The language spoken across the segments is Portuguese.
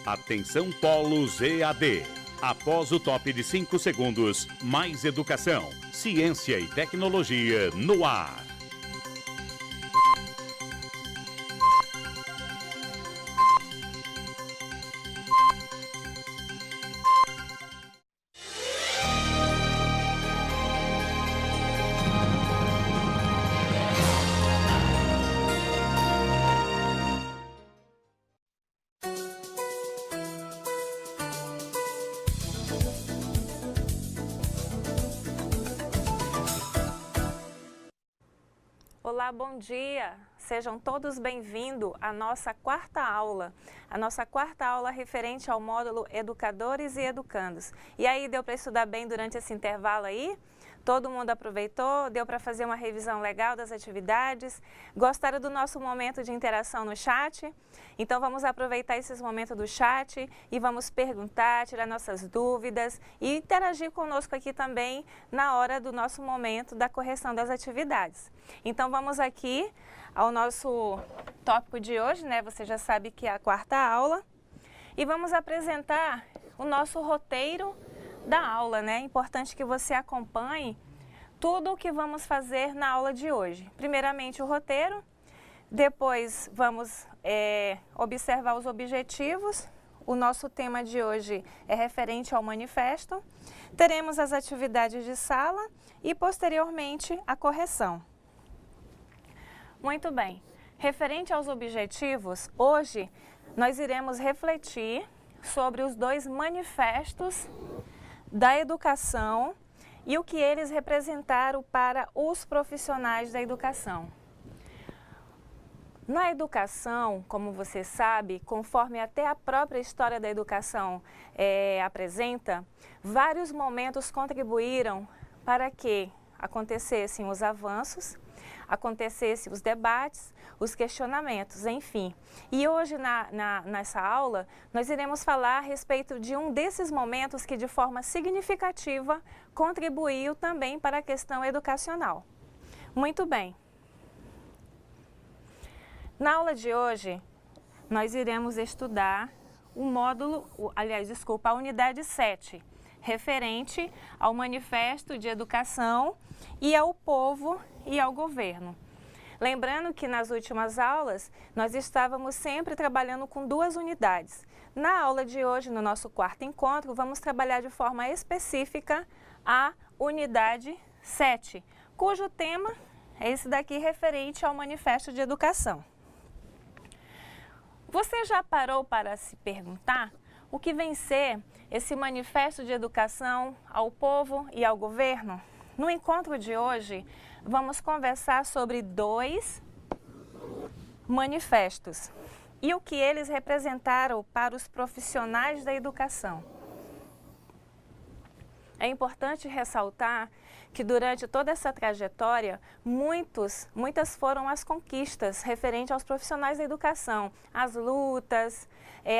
Atenção Polos EAD. Após o top de 5 segundos, mais educação, ciência e tecnologia no ar. Olá, bom dia! Sejam todos bem-vindos à nossa quarta aula. A nossa quarta aula referente ao módulo Educadores e Educandos. E aí, deu para estudar bem durante esse intervalo aí? Todo mundo aproveitou? Deu para fazer uma revisão legal das atividades? Gostaram do nosso momento de interação no chat? Então vamos aproveitar esses momentos do chat e vamos perguntar, tirar nossas dúvidas e interagir conosco aqui também na hora do nosso momento da correção das atividades. Então vamos aqui ao nosso tópico de hoje, né? Você já sabe que é a quarta aula. E vamos apresentar o nosso roteiro da aula, né? É importante que você acompanhe tudo o que vamos fazer na aula de hoje. Primeiramente o roteiro, depois vamos observar os objetivos. O nosso tema de hoje é referente ao manifesto. Teremos as atividades de sala e posteriormente a correção. Muito bem. Referente aos objetivos, hoje nós iremos refletir sobre os dois manifestos da educação e o que eles representaram para os profissionais da educação. Na educação, como você sabe, conforme até a própria história da educação apresenta, vários momentos contribuíram para que acontecessem os avanços, acontecessem os debates, os questionamentos, enfim. E hoje, nessa aula, nós iremos falar a respeito de um desses momentos que, de forma significativa, contribuiu também para a questão educacional. Muito bem. Na aula de hoje, nós iremos estudar o módulo, a unidade 7, referente ao Manifesto de Educação e ao Povo e ao Governo. Lembrando que nas últimas aulas, nós estávamos sempre trabalhando com duas unidades. Na aula de hoje, no nosso quarto encontro, vamos trabalhar de forma específica a unidade 7, cujo tema é esse daqui referente ao Manifesto de Educação. Você já parou para se perguntar o que vem ser esse Manifesto de Educação ao Povo e ao Governo? No encontro de hoje, vamos conversar sobre dois manifestos e o que eles representaram para os profissionais da educação. É importante ressaltar que durante toda essa trajetória, muitas foram as conquistas referentes aos profissionais da educação, as lutas,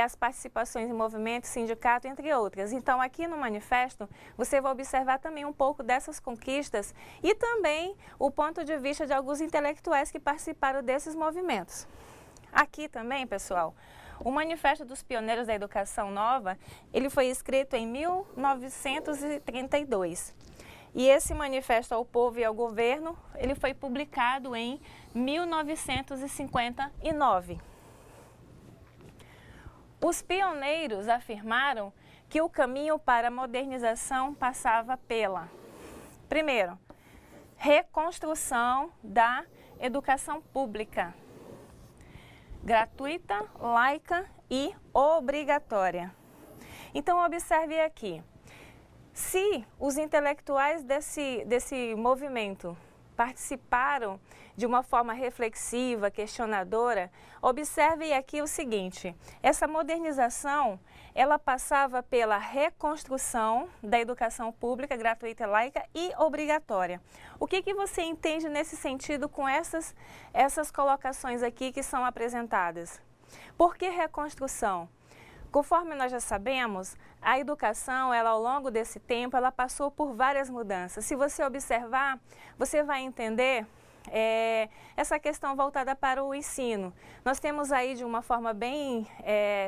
as participações em movimentos, sindicato, entre outras. Então, aqui no manifesto, você vai observar também um pouco dessas conquistas e também o ponto de vista de alguns intelectuais que participaram desses movimentos. Aqui também, pessoal, o Manifesto dos Pioneiros da Educação Nova, ele foi escrito em 1932. E esse Manifesto ao Povo e ao Governo, ele foi publicado em 1959. Os pioneiros afirmaram que o caminho para a modernização passava pela, primeiro, reconstrução da educação pública, gratuita, laica e obrigatória. Então, observe aqui. Se os intelectuais desse movimento participaram de uma forma reflexiva, questionadora, observe aqui o seguinte: essa modernização, ela passava pela reconstrução da educação pública, gratuita, laica e obrigatória. O que você entende nesse sentido com essas colocações aqui que são apresentadas? Por que reconstrução? Conforme nós já sabemos, a educação, ela, ao longo desse tempo, ela passou por várias mudanças. Se você observar, você vai entender essa questão voltada para o ensino. Nós temos aí de uma forma bem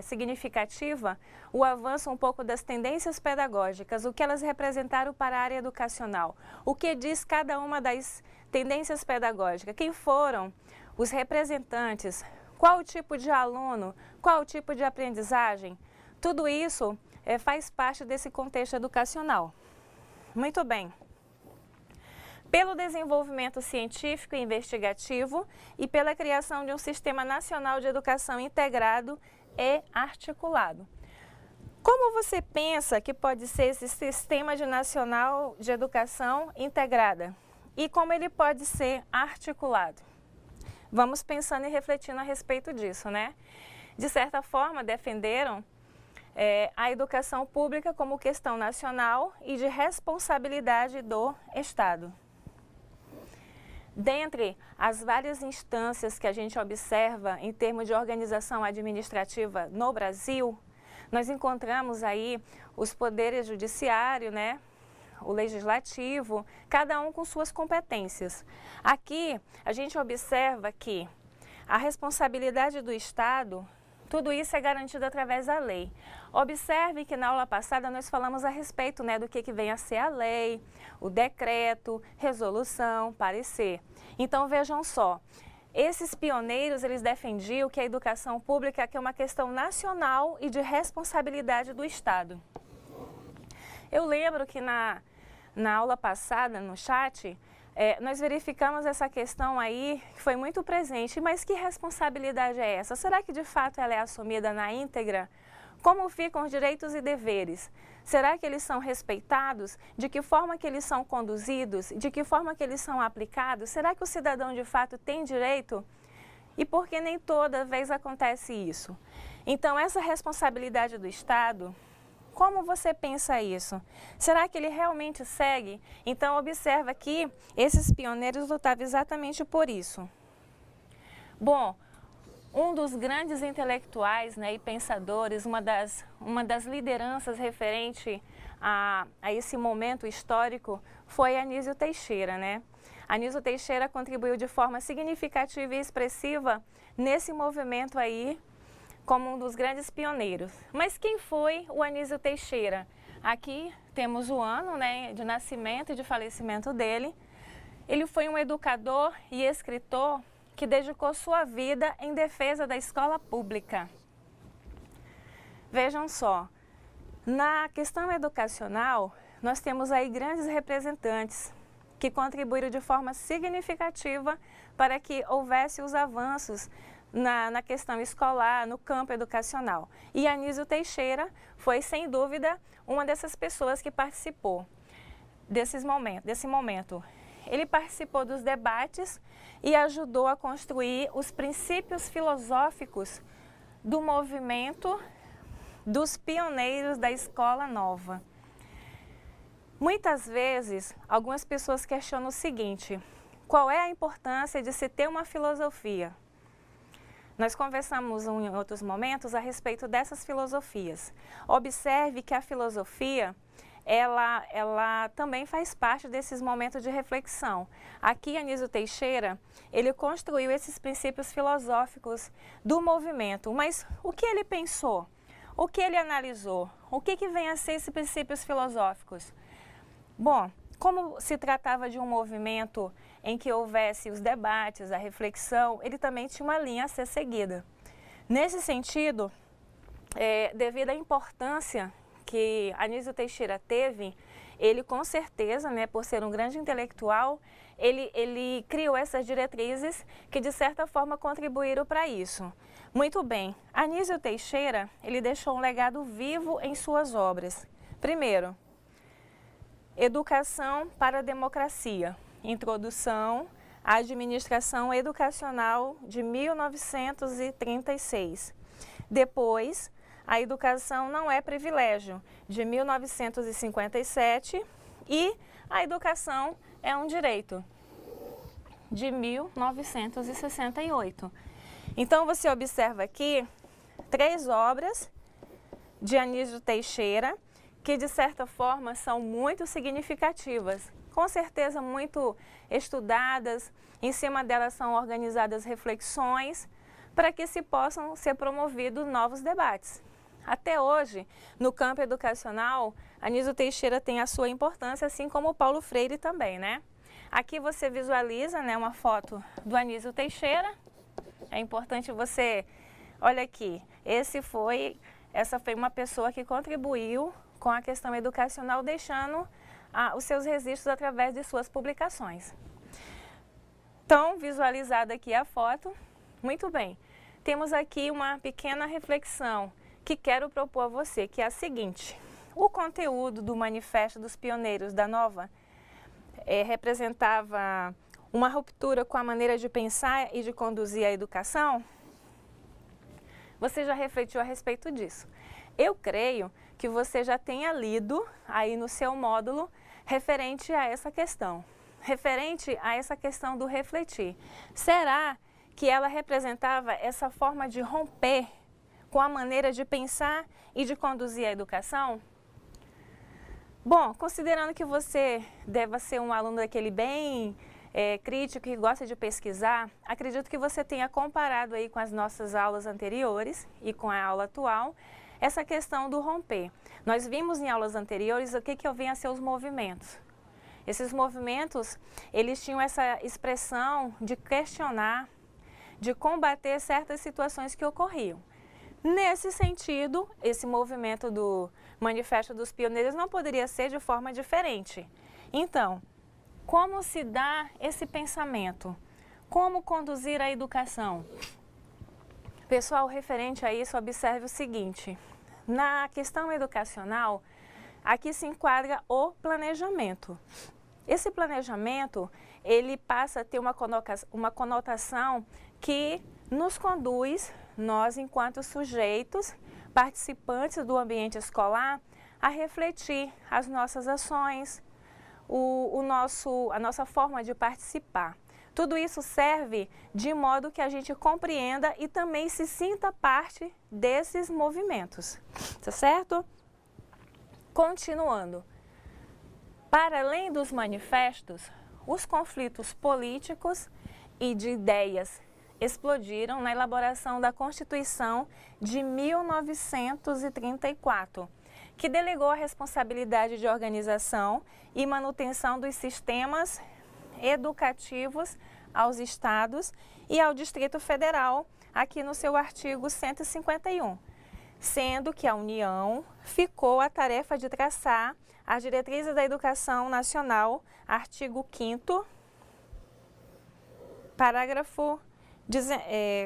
significativa o avanço um pouco das tendências pedagógicas, o que elas representaram para a área educacional, o que diz cada uma das tendências pedagógicas, quem foram os representantes, qual o tipo de aluno, qual o tipo de aprendizagem, tudo isso faz parte desse contexto educacional. Muito bem. Pelo desenvolvimento científico e investigativo e pela criação de um Sistema Nacional de Educação integrado e articulado. Como você pensa que pode ser esse Sistema Nacional de Educação integrada? E como ele pode ser articulado? Vamos pensando e refletindo a respeito disso, né? De certa forma, defenderam a educação pública como questão nacional e de responsabilidade do Estado. Dentre as várias instâncias que a gente observa em termos de organização administrativa no Brasil, nós encontramos aí os poderes judiciário, né, o legislativo, cada um com suas competências. Aqui a gente observa que a responsabilidade do Estado, tudo isso é garantido através da lei. Observe que na aula passada nós falamos a respeito, né, do que vem a ser a lei, o decreto, resolução, parecer. Então vejam só, esses pioneiros eles defendiam que a educação pública é uma questão nacional e de responsabilidade do Estado. Eu lembro que na aula passada, no chat, nós verificamos essa questão aí, que foi muito presente, mas que responsabilidade é essa? Será que de fato ela é assumida na íntegra? Como ficam os direitos e deveres? Será que eles são respeitados? De que forma que eles são conduzidos? De que forma que eles são aplicados? Será que o cidadão de fato tem direito? E por que nem toda vez acontece isso? Então essa responsabilidade do Estado, como você pensa isso? Será que ele realmente segue? Então observa que esses pioneiros lutavam exatamente por isso. Bom, um dos grandes intelectuais, né, e pensadores, uma das lideranças referente a esse momento histórico foi Anísio Teixeira, né? Anísio Teixeira contribuiu de forma significativa e expressiva nesse movimento aí, como um dos grandes pioneiros. Mas quem foi o Anísio Teixeira? Aqui temos o ano, né, de nascimento e de falecimento dele. Ele foi um educador e escritor que dedicou sua vida em defesa da escola pública. Vejam só, na questão educacional, nós temos aí grandes representantes que contribuíram de forma significativa para que houvesse os avanços na questão escolar, no campo educacional. E Anísio Teixeira foi, sem dúvida, uma dessas pessoas que participou desse momento. Ele participou dos debates e ajudou a construir os princípios filosóficos do movimento dos pioneiros da Escola Nova. Muitas vezes, algumas pessoas questionam o seguinte: qual é a importância de se ter uma filosofia? Nós conversamos em outros momentos a respeito dessas filosofias. Observe que a filosofia, ela também faz parte desses momentos de reflexão. Aqui, Anísio Teixeira, ele construiu esses princípios filosóficos do movimento. Mas o que ele pensou? O que ele analisou? O que vem a ser esses princípios filosóficos? Bom, como se tratava de um movimento em que houvesse os debates, a reflexão, ele também tinha uma linha a ser seguida. Nesse sentido, devido à importância que Anísio Teixeira teve, ele com certeza, né, por ser um grande intelectual, ele criou essas diretrizes que de certa forma contribuíram para isso. Muito bem, Anísio Teixeira, ele deixou um legado vivo em suas obras. Primeiro, Educação para a Democracia, Introdução à Administração Educacional de 1936. Depois, A Educação Não é Privilégio, de 1957, e A Educação é um Direito, de 1968. Então, você observa aqui 3 obras de Anísio Teixeira que de certa forma são muito significativas, com certeza muito estudadas, em cima delas são organizadas reflexões para que se possam ser promovidos novos debates. Até hoje, no campo educacional, Anísio Teixeira tem a sua importância, assim como o Paulo Freire também, né? Aqui você visualiza, né, uma foto do Anísio Teixeira. É importante você, olha aqui, essa foi uma pessoa que contribuiu com a questão educacional, deixando os seus registros através de suas publicações. Então, visualizada aqui a foto, muito bem. Temos aqui uma pequena reflexão que quero propor a você, que é a seguinte: o conteúdo do Manifesto dos Pioneiros da Nova representava uma ruptura com a maneira de pensar e de conduzir a educação? Você já refletiu a respeito disso? Eu creio que você já tenha lido aí no seu módulo referente a essa questão, do refletir. Será que ela representava essa forma de romper com a maneira de pensar e de conduzir a educação? Bom, considerando que você deva ser um aluno daquele bem crítico que gosta de pesquisar, acredito que você tenha comparado aí com as nossas aulas anteriores e com a aula atual, essa questão do romper. Nós vimos em aulas anteriores o que eu venho a ser os movimentos. Esses movimentos, eles tinham essa expressão de questionar, de combater certas situações que ocorriam. Nesse sentido, esse movimento do Manifesto dos Pioneiros não poderia ser de forma diferente. Então, como se dá esse pensamento? Como conduzir a educação? Pessoal, referente a isso, observe o seguinte: na questão educacional, aqui se enquadra o planejamento. Esse planejamento, ele passa a ter uma conotação que nos conduz, nós enquanto sujeitos, participantes do ambiente escolar, a refletir as nossas ações, a nossa forma de participar. Tudo isso serve de modo que a gente compreenda e também se sinta parte desses movimentos, tá certo? Continuando. Para além dos manifestos, os conflitos políticos e de ideias explodiram na elaboração da Constituição de 1934, que delegou a responsabilidade de organização e manutenção dos sistemas educativos aos estados e ao Distrito Federal, aqui no seu artigo 151, sendo que a União ficou a tarefa de traçar as diretrizes da educação nacional, artigo 5º, parágrafo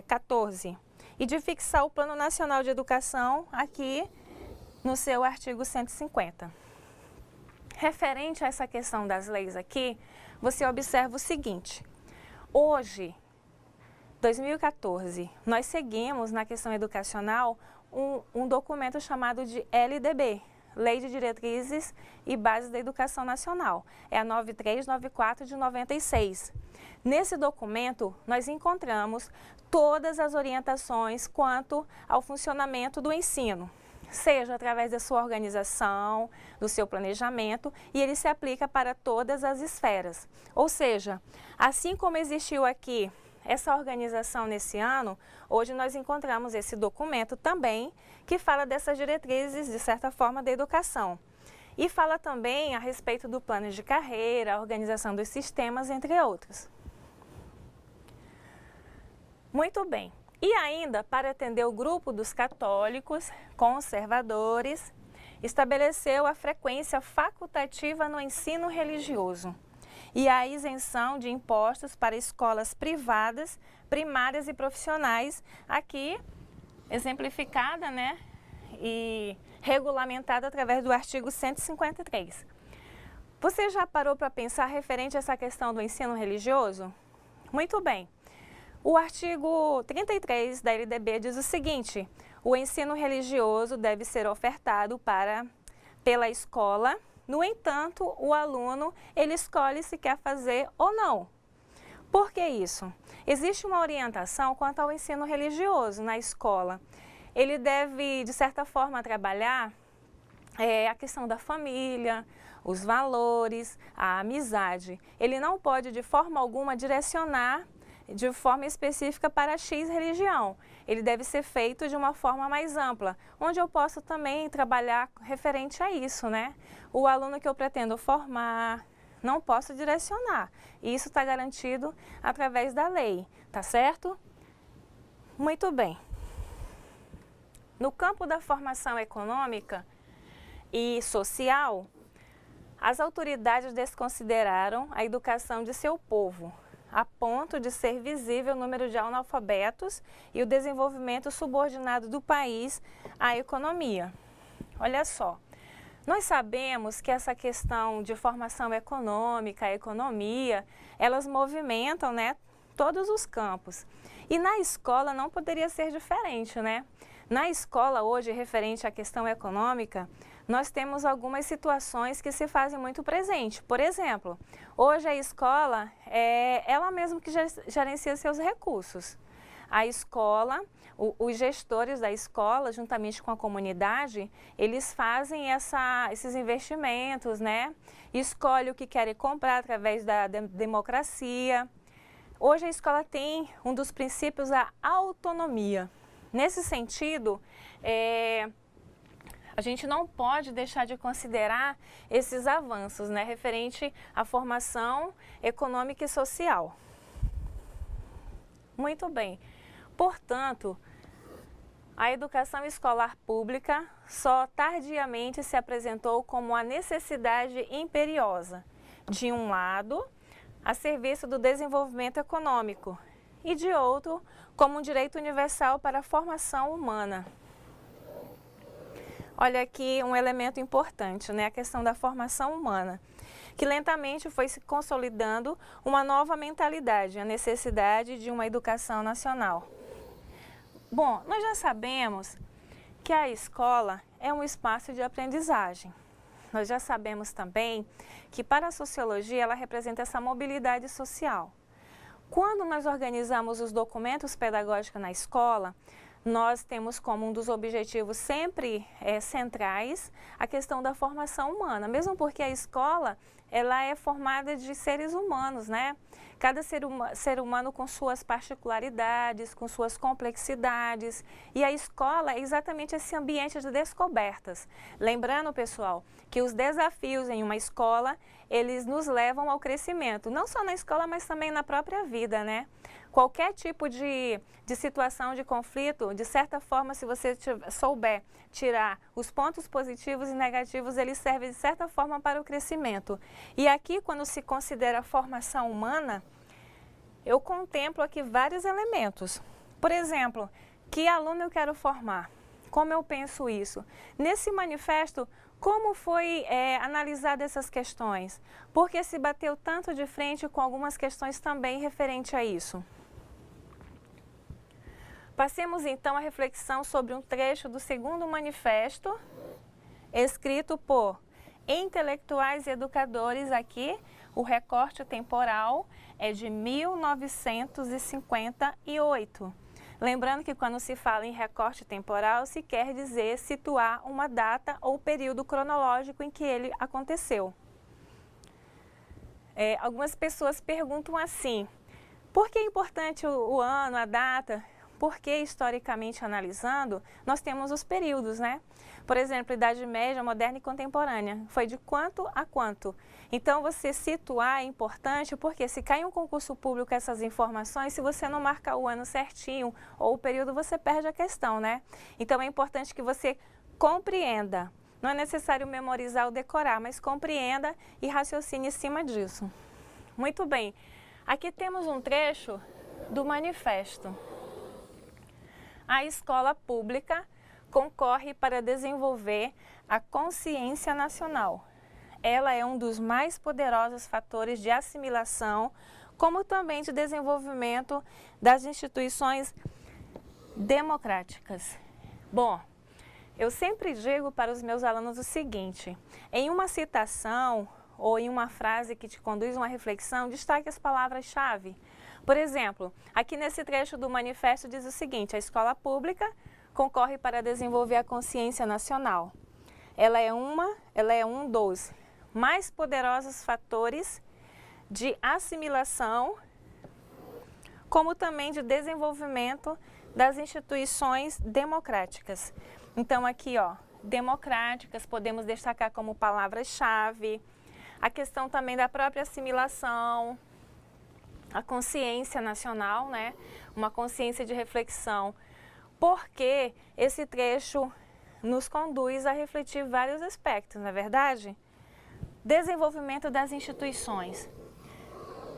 14, e de fixar o Plano Nacional de Educação aqui no seu artigo 150. Referente a essa questão das leis aqui, você observa o seguinte: hoje, 2014, nós seguimos na questão educacional um documento chamado de LDB, Lei de Diretrizes e Bases da Educação Nacional. É a 9394 de 96. Nesse documento, nós encontramos todas as orientações quanto ao funcionamento do ensino, seja através da sua organização, do seu planejamento, e ele se aplica para todas as esferas. Ou seja, assim como existiu aqui essa organização nesse ano, hoje nós encontramos esse documento também que fala dessas diretrizes, de certa forma, da educação. E fala também a respeito do plano de carreira, a organização dos sistemas, entre outros. Muito bem. E ainda, para atender o grupo dos católicos conservadores, estabeleceu a frequência facultativa no ensino religioso e a isenção de impostos para escolas privadas, primárias e profissionais, aqui exemplificada, né, e regulamentada através do artigo 153. Você já parou para pensar referente a essa questão do ensino religioso? Muito bem. O artigo 33 da LDB diz o seguinte: o ensino religioso deve ser ofertado pela escola. No entanto, o aluno, ele escolhe se quer fazer ou não. Por que isso? Existe uma orientação quanto ao ensino religioso na escola. Ele deve, de certa forma, trabalhar a questão da família, os valores, a amizade. Ele não pode de forma alguma direcionar de forma específica para X religião. Ele deve ser feito de uma forma mais ampla, onde eu posso também trabalhar referente a isso, né? O aluno que eu pretendo formar, não posso direcionar. Isso está garantido através da lei, tá certo? Muito bem. No campo da formação econômica e social, as autoridades desconsideraram a educação de seu povo, a ponto de ser visível o número de analfabetos e o desenvolvimento subordinado do país à economia. Olha só, nós sabemos que essa questão de formação econômica, a economia, elas movimentam, né, todos os campos. E na escola não poderia ser diferente, né? Na escola hoje, referente à questão econômica, nós temos algumas situações que se fazem muito presente. Por exemplo, hoje a escola é ela mesma que gerencia seus recursos. A escola, os gestores da escola, juntamente com a comunidade, eles fazem esses investimentos, né? Escolhe o que querem comprar através da democracia. Hoje a escola tem um dos princípios, a autonomia. Nesse sentido, a gente não pode deixar de considerar esses avanços, né, referente à formação econômica e social. Muito bem. Portanto, a educação escolar pública só tardiamente se apresentou como a necessidade imperiosa, de um lado, a serviço do desenvolvimento econômico, e de outro, como um direito universal para a formação humana. Olha aqui um elemento importante, né? A questão da formação humana, que lentamente foi se consolidando uma nova mentalidade, a necessidade de uma educação nacional. Bom, nós já sabemos que a escola é um espaço de aprendizagem. Nós já sabemos também que para a sociologia ela representa essa mobilidade social. Quando nós organizamos os documentos pedagógicos na escola, nós temos como um dos objetivos sempre centrais a questão da formação humana, mesmo porque a escola ela é formada de seres humanos, né? Cada ser humano com suas particularidades, com suas complexidades, e a escola é exatamente esse ambiente de descobertas. Lembrando, pessoal, que os desafios em uma escola, eles nos levam ao crescimento, não só na escola, mas também na própria vida, né? Qualquer tipo de situação de conflito, de certa forma, se você souber tirar os pontos positivos e negativos, ele serve de certa forma para o crescimento. E aqui, quando se considera a formação humana, eu contemplo aqui vários elementos. Por exemplo, que aluno eu quero formar? Como eu penso isso? Nesse manifesto, como foi analisada essas questões? Por que se bateu tanto de frente com algumas questões também referente a isso? Passemos então à reflexão sobre um trecho do segundo manifesto, escrito por intelectuais e educadores. Aqui, o recorte temporal é de 1958. Lembrando que quando se fala em recorte temporal, se quer dizer situar uma data ou período cronológico em que ele aconteceu. Algumas pessoas perguntam assim, por que é importante o ano, a data? Porque, historicamente analisando, nós temos os períodos, né? Por exemplo, Idade Média, Moderna e Contemporânea. Foi de quanto a quanto? Então, você situar é importante porque se cai um concurso público essas informações, se você não marcar o ano certinho ou o período, você perde a questão, né? Então, é importante que você compreenda. Não é necessário memorizar ou decorar, mas compreenda e raciocine em cima disso. Muito bem. Aqui temos um trecho do manifesto. A escola pública concorre para desenvolver a consciência nacional. Ela é um dos mais poderosos fatores de assimilação, como também de desenvolvimento das instituições democráticas. Bom, eu sempre digo para os meus alunos o seguinte, em uma citação ou em uma frase que te conduz a uma reflexão, destaque as palavras-chave. Por exemplo, aqui nesse trecho do manifesto diz o seguinte, a escola pública concorre para desenvolver a consciência nacional. ela é um dos mais poderosos fatores de assimilação, como também de desenvolvimento das instituições democráticas. Então aqui, ó, democráticas, podemos destacar como palavra-chave, a questão também da própria assimilação, a consciência nacional, né? Uma consciência de reflexão, porque esse trecho nos conduz a refletir vários aspectos, não é verdade? Desenvolvimento das instituições.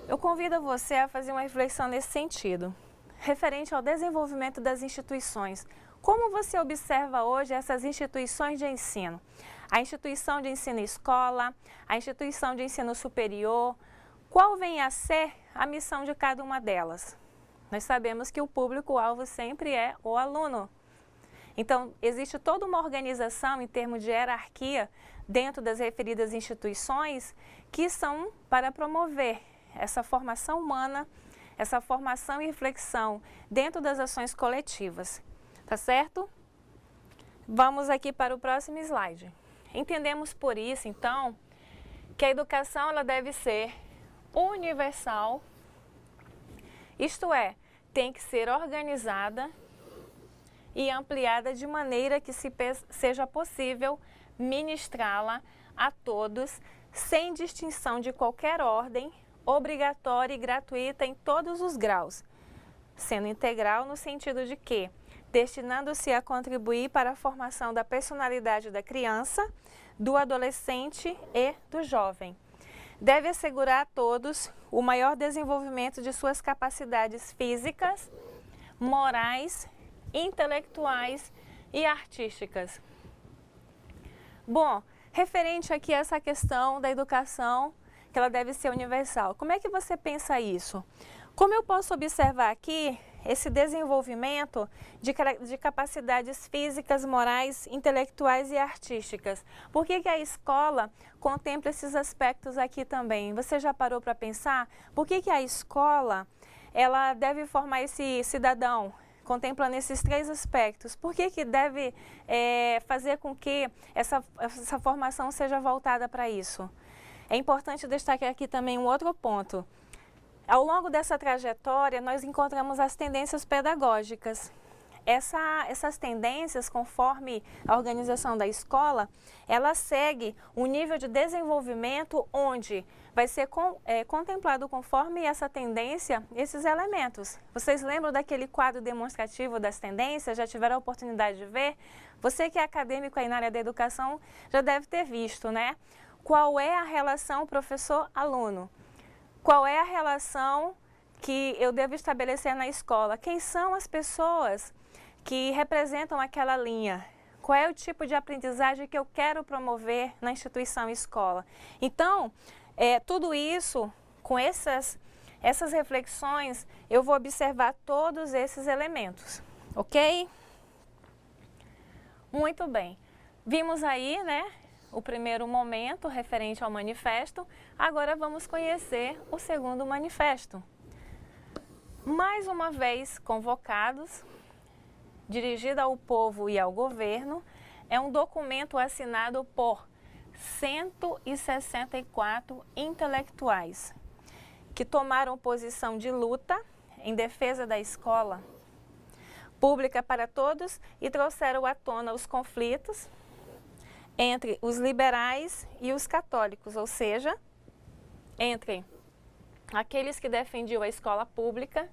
Eu convido você a fazer uma reflexão nesse sentido, referente ao desenvolvimento das instituições. Como você observa hoje essas instituições de ensino? A instituição de ensino escola, a instituição de ensino superior, qual vem a ser a missão de cada uma delas? Nós sabemos que o público-alvo sempre é o aluno. Então, existe toda uma organização em termos de hierarquia dentro das referidas instituições que são para promover essa formação humana, essa formação e reflexão dentro das ações coletivas. Tá certo? Vamos aqui para o próximo slide. Entendemos por isso, então, que a educação ela deve ser universal, isto é, tem que ser organizada e ampliada de maneira que seja possível ministrá-la a todos, sem distinção de qualquer ordem, obrigatória e gratuita em todos os graus, sendo integral no sentido de que, destinando-se a contribuir para a formação da personalidade da criança, do adolescente e do jovem. Deve assegurar a todos o maior desenvolvimento de suas capacidades físicas, morais, intelectuais e artísticas. Bom, referente aqui a essa questão da educação, que ela deve ser universal, como é que você pensa isso? Como eu posso observar aqui esse desenvolvimento de capacidades físicas, morais, intelectuais e artísticas? Por que a escola contempla esses aspectos aqui também? Você já parou para pensar? Por que a escola ela deve formar esse cidadão, contemplando esses três aspectos? Por que deve fazer com que essa formação seja voltada para isso? É importante destacar aqui também um outro ponto. Ao longo dessa trajetória, nós encontramos as tendências pedagógicas. Essas tendências, conforme a organização da escola, ela segue um nível de desenvolvimento onde vai ser contemplado conforme essa tendência, esses elementos. Vocês lembram daquele quadro demonstrativo das tendências? Já tiveram a oportunidade de ver? Você que é acadêmico aí na área da educação já deve ter visto, né? Qual é a relação professor-aluno? Qual é a relação que eu devo estabelecer na escola? Quem são as pessoas que representam aquela linha? Qual é o tipo de aprendizagem que eu quero promover na instituição escola? Então, tudo isso, com essas reflexões, eu vou observar todos esses elementos, ok? Muito bem. Vimos aí, né, o primeiro momento referente ao manifesto. Agora vamos conhecer o segundo manifesto. Mais uma vez convocados, dirigido ao povo e ao governo, é um documento assinado por 164 intelectuais que tomaram posição de luta em defesa da escola pública para todos e trouxeram à tona os conflitos entre os liberais e os católicos, ou seja, entre aqueles que defendiam a escola pública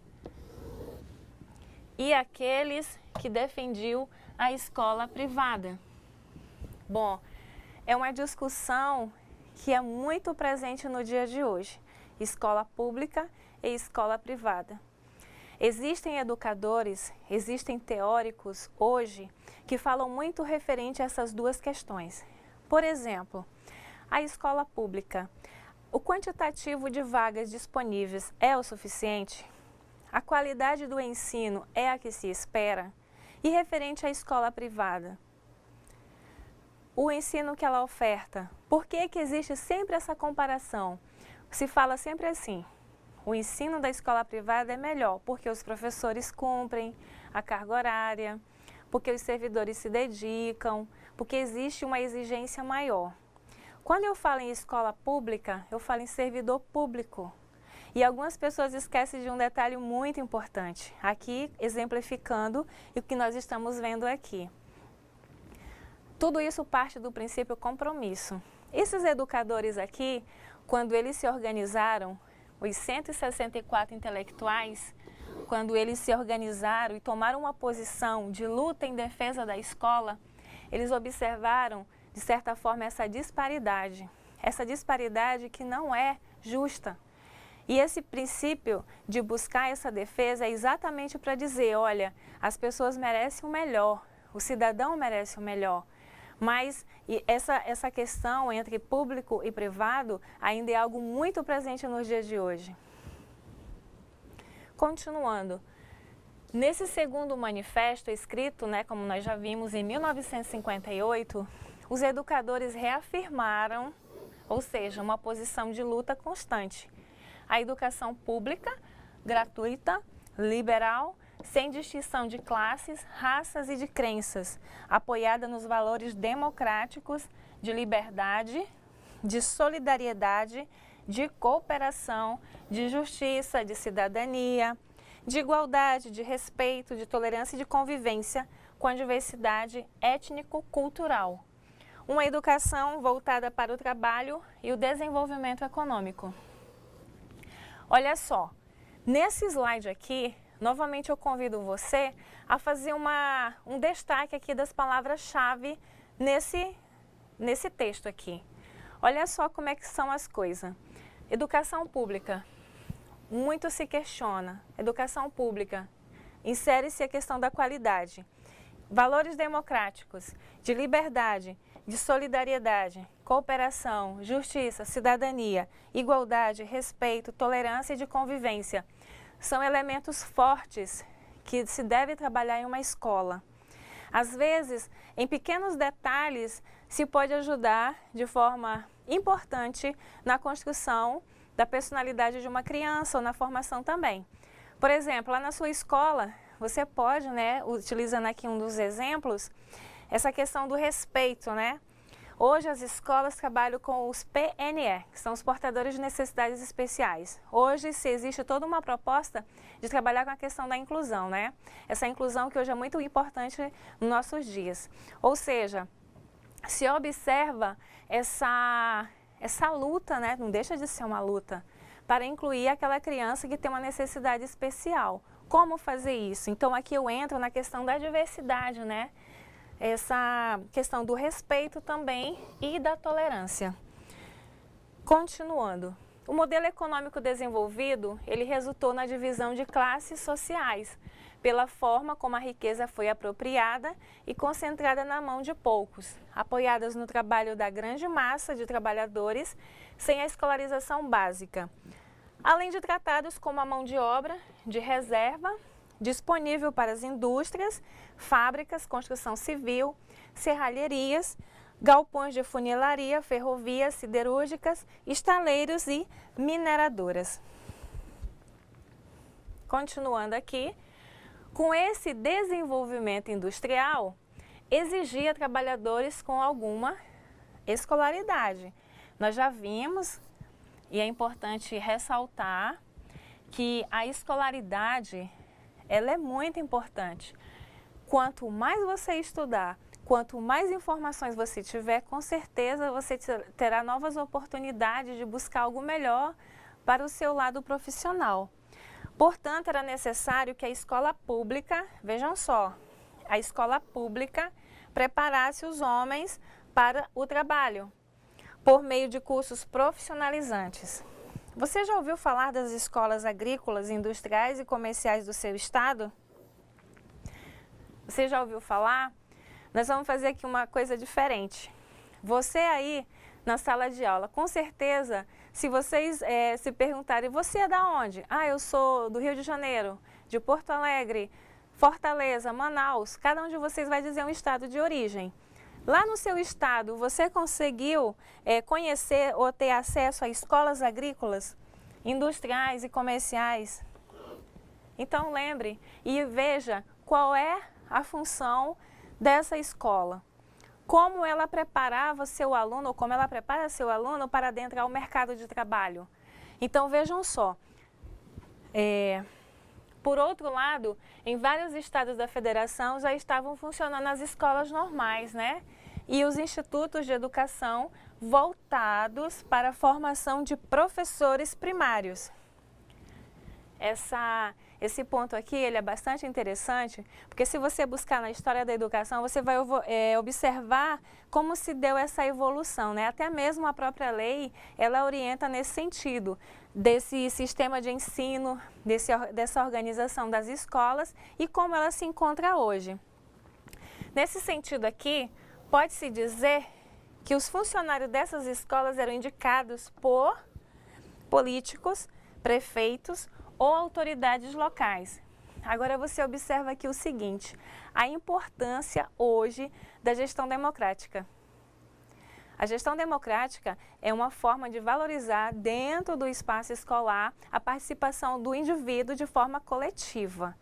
e aqueles que defendiam a escola privada. Bom, é uma discussão que é muito presente no dia de hoje, escola pública e escola privada. Existem educadores, existem teóricos hoje que falam muito referente a essas duas questões. Por exemplo, a escola pública, o quantitativo de vagas disponíveis é o suficiente? A qualidade do ensino é a que se espera? E referente à escola privada, o ensino que ela oferta, por que existe sempre essa comparação? Se fala sempre assim: o ensino da escola privada é melhor porque os professores cumprem a carga horária, porque os servidores se dedicam, porque existe uma exigência maior. Quando eu falo em escola pública, eu falo em servidor público. E algumas pessoas esquecem de um detalhe muito importante, aqui exemplificando o que nós estamos vendo aqui. Tudo isso parte do princípio compromisso. Esses educadores aqui, quando eles se organizaram, os 164 intelectuais, quando eles se organizaram e tomaram uma posição de luta em defesa da escola, eles observaram, de certa forma, essa disparidade que não é justa. E esse princípio de buscar essa defesa é exatamente para dizer, olha, as pessoas merecem o melhor, o cidadão merece o melhor. Mas essa questão entre público e privado ainda é algo muito presente nos dias de hoje. Continuando, nesse segundo manifesto escrito, como nós já vimos, em 1958, os educadores reafirmaram, ou seja, uma posição de luta constante. A educação pública, gratuita, liberal, sem distinção de classes, raças e de crenças, apoiada nos valores democráticos de liberdade, de solidariedade, de cooperação, de justiça, de cidadania, de igualdade, de respeito, de tolerância e de convivência com a diversidade étnico-cultural. Uma educação voltada para o trabalho e o desenvolvimento econômico. Olha só, nesse slide aqui, novamente eu convido você a fazer um destaque aqui das palavras-chave nesse texto aqui. Olha só como é que são as coisas. Educação pública, muito se questiona. Educação pública, insere-se a questão da qualidade. Valores democráticos, de liberdade, de solidariedade, cooperação, justiça, cidadania, igualdade, respeito, tolerância e de convivência. São elementos fortes que se deve trabalhar em uma escola. Às vezes, em pequenos detalhes, se pode ajudar de forma importante na construção da personalidade de uma criança ou na formação também. Por exemplo, lá na sua escola, você pode, utilizando aqui um dos exemplos, essa questão do respeito, Hoje as escolas trabalham com os PNE, que são os portadores de necessidades especiais. Hoje se existe toda uma proposta de trabalhar com a questão da inclusão, Essa inclusão que hoje é muito importante nos nossos dias. Ou seja, se observa essa luta, não deixa de ser uma luta, para incluir aquela criança que tem uma necessidade especial. Como fazer isso? Então aqui eu entro na questão da diversidade, Essa questão do respeito também e da tolerância. Continuando, o modelo econômico desenvolvido, ele resultou na divisão de classes sociais, pela forma como a riqueza foi apropriada e concentrada na mão de poucos, apoiadas no trabalho da grande massa de trabalhadores, sem a escolarização básica, além de tratados como a mão de obra de reserva, disponível para as indústrias, fábricas, construção civil, serralherias, galpões de funilaria, ferrovias siderúrgicas, estaleiros e mineradoras. Continuando aqui, com esse desenvolvimento industrial, exigia trabalhadores com alguma escolaridade. Nós já vimos, e é importante ressaltar, que a escolaridade ela é muito importante. Quanto mais você estudar, quanto mais informações você tiver, com certeza você terá novas oportunidades de buscar algo melhor para o seu lado profissional. Portanto, era necessário que a escola pública, vejam só, a escola pública preparasse os homens para o trabalho, por meio de cursos profissionalizantes. Você já ouviu falar das escolas agrícolas, industriais e comerciais do seu estado? Você já ouviu falar? Nós vamos fazer aqui uma coisa diferente. Você aí na sala de aula, com certeza, se vocês se perguntarem, você é da onde? Ah, eu sou do Rio de Janeiro, de Porto Alegre, Fortaleza, Manaus. Cada um de vocês vai dizer um estado de origem. Lá no seu estado, você conseguiu conhecer ou ter acesso a escolas agrícolas, industriais e comerciais? Então lembre e veja qual é a função dessa escola. como ela preparava seu aluno, ou como ela prepara seu aluno para adentrar o mercado de trabalho. Então, vejam só, por outro lado, em vários estados da federação já estavam funcionando as escolas normais, né? E os institutos de educação voltados para a formação de professores primários. Esse ponto aqui ele é bastante interessante, porque se você buscar na história da educação, você vai observar como se deu essa evolução, né? Até mesmo a própria lei, ela orienta nesse sentido, desse sistema de ensino, dessa organização das escolas e como ela se encontra hoje. Nesse sentido aqui, pode-se dizer que os funcionários dessas escolas eram indicados por políticos, prefeitos ou autoridades locais. Agora você observa aqui o seguinte, a importância hoje da gestão democrática. A gestão democrática é uma forma de valorizar dentro do espaço escolar a participação do indivíduo de forma coletiva.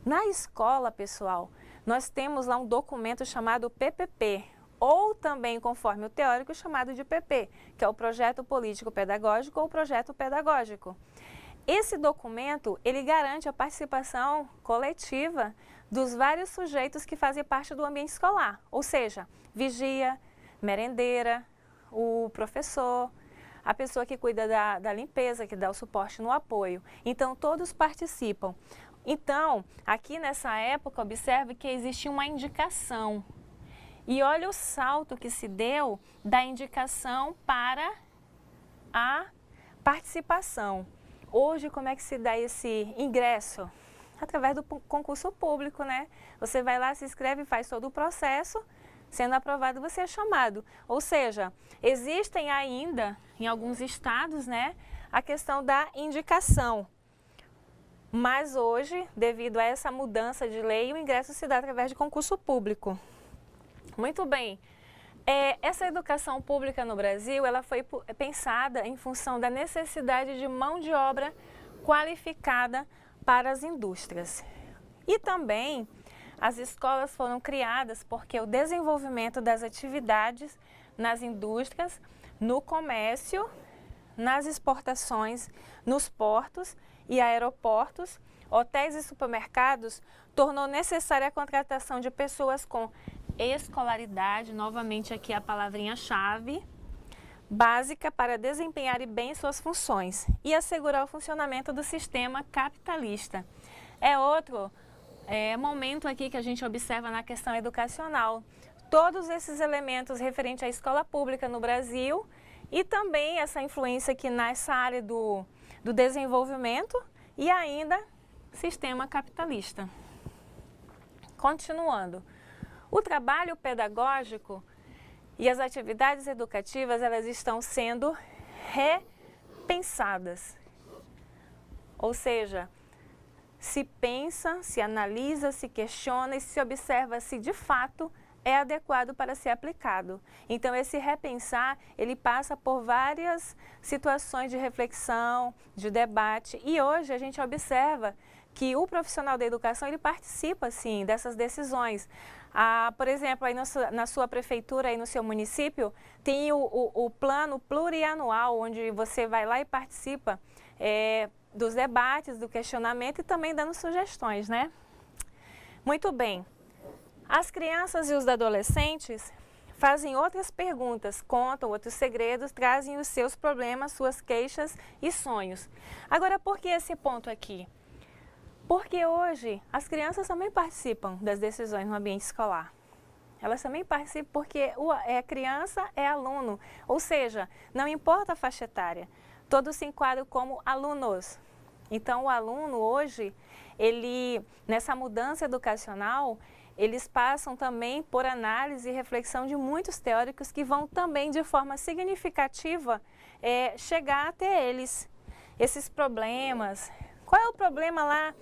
Na escola, pessoal, nós temos lá um documento chamado PPP, ou também, conforme o teórico, chamado de PP, que é o Projeto Político Pedagógico ou Projeto Pedagógico. Esse documento, ele garante a participação coletiva dos vários sujeitos que fazem parte do ambiente escolar, ou seja, vigia, merendeira, o professor, a pessoa que cuida da limpeza, que dá o suporte no apoio. Então, todos participam. Então, aqui nessa época, observe que existia uma indicação. E olha o salto que se deu da indicação para a participação. Hoje, como é que se dá esse ingresso? Através do concurso público, né? Você vai lá, se inscreve, faz todo o processo, sendo aprovado, você é chamado. Ou seja, existem ainda, em alguns estados, né, a questão da indicação. Mas hoje, devido a essa mudança de lei, o ingresso se dá através de concurso público. Muito bem. Essa educação pública no Brasil, ela foi pensada em função da necessidade de mão de obra qualificada para as indústrias. E também as escolas foram criadas porque o desenvolvimento das atividades nas indústrias, no comércio, nas exportações, nos portos e aeroportos, hotéis e supermercados, tornou necessária a contratação de pessoas com escolaridade, novamente aqui a palavrinha-chave, básica para desempenharem bem suas funções e assegurar o funcionamento do sistema capitalista. É outro momento aqui que a gente observa na questão educacional. Todos esses elementos referentes à escola pública no Brasil e também essa influência aqui nessa área do desenvolvimento e ainda sistema capitalista. Continuando. O trabalho pedagógico e as atividades educativas, elas estão sendo repensadas. Ou seja, se pensa, se analisa, se questiona e se observa se de fato é adequado para ser aplicado. Então, esse repensar, ele passa por várias situações de reflexão, de debate. E hoje a gente observa que o profissional da educação, ele participa, sim, dessas decisões. Por exemplo, aí na sua prefeitura, aí no seu município, tem o plano plurianual, onde você vai lá e participa dos debates, do questionamento e também dando sugestões, né? Muito bem. As crianças e os adolescentes fazem outras perguntas, contam outros segredos, trazem os seus problemas, suas queixas e sonhos. Agora, por que esse ponto aqui? Porque hoje as crianças também participam das decisões no ambiente escolar. Elas também participam porque criança é aluno, ou seja, não importa a faixa etária, todos se enquadram como alunos. Então, o aluno hoje, nessa mudança educacional, eles passam também por análise e reflexão de muitos teóricos que vão também, de forma significativa, chegar até eles. Esses problemas. Qual é o problema lá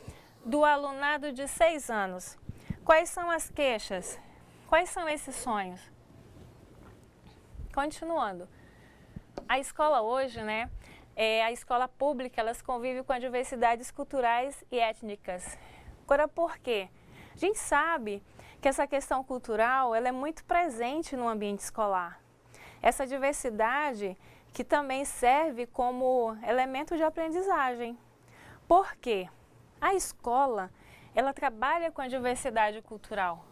do alunado de 6 anos? Quais são as queixas? Quais são esses sonhos? Continuando. A escola hoje, né? A escola pública, elas convivem com as diversidades culturais e étnicas. Agora, por quê? A gente sabe que essa questão cultural ela é muito presente no ambiente escolar. Essa diversidade que também serve como elemento de aprendizagem. Por quê? A escola, ela trabalha com a diversidade cultural.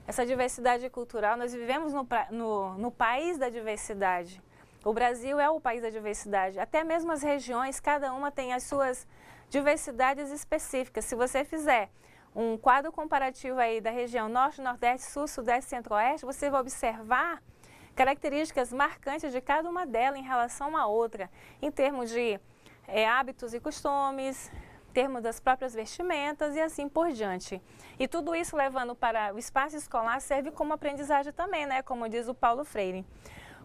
Essa diversidade cultural, nós vivemos no país da diversidade. O Brasil é o país da diversidade. Até mesmo as regiões, cada uma tem as suas diversidades específicas. Se você fizer um quadro comparativo aí da região Norte, Nordeste, Sul, Sudeste, Centro-Oeste, você vai observar características marcantes de cada uma delas em relação à outra, em termos de hábitos e costumes, em termos das próprias vestimentas e assim por diante. E tudo isso levando para o espaço escolar serve como aprendizagem também, né? Como diz o Paulo Freire.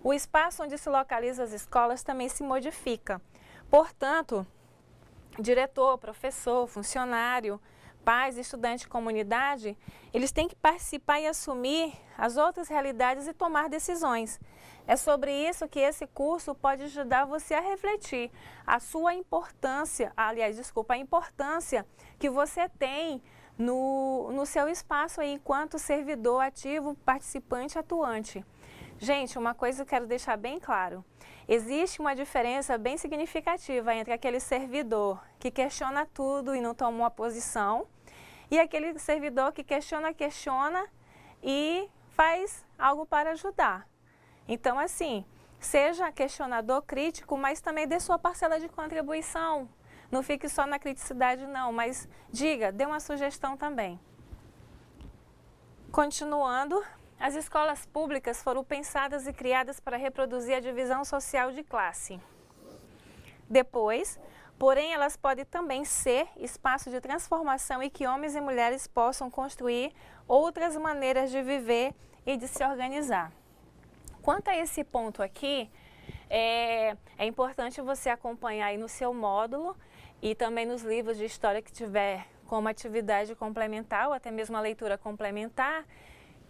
O espaço onde se localizam as escolas também se modifica. Portanto, diretor, professor, funcionário, pais, estudante, comunidade, eles têm que participar e assumir as outras realidades e tomar decisões. É sobre isso que esse curso pode ajudar você a refletir a sua importância, a importância que você tem no seu espaço aí, enquanto servidor ativo, participante, atuante. Gente, uma coisa eu quero deixar bem claro. Existe uma diferença bem significativa entre aquele servidor que questiona tudo e não toma uma posição e aquele servidor que questiona e faz algo para ajudar. Então, assim, seja questionador crítico, mas também dê sua parcela de contribuição. Não fique só na criticidade, não, mas diga, dê uma sugestão também. Continuando, as escolas públicas foram pensadas e criadas para reproduzir a divisão social de classe. Depois, porém, elas podem também ser espaço de transformação e que homens e mulheres possam construir outras maneiras de viver e de se organizar. Quanto a esse ponto aqui, é importante você acompanhar aí no seu módulo e também nos livros de história que tiver como atividade complementar ou até mesmo a leitura complementar,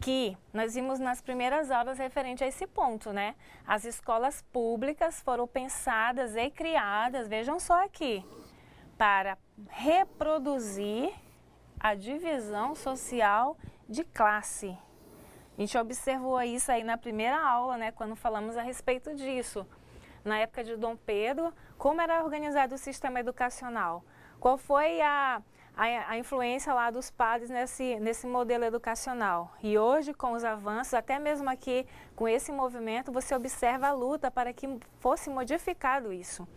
que nós vimos nas primeiras aulas referente a esse ponto, né? As escolas públicas foram pensadas e criadas, vejam só aqui, para reproduzir a divisão social de classe. A gente observou isso aí na primeira aula, né? Quando falamos a respeito disso. Na época de Dom Pedro, como era organizado o sistema educacional? Qual foi a influência lá dos padres nesse modelo educacional? E hoje, com os avanços, até mesmo aqui com esse movimento, você observa a luta para que fosse modificado isso.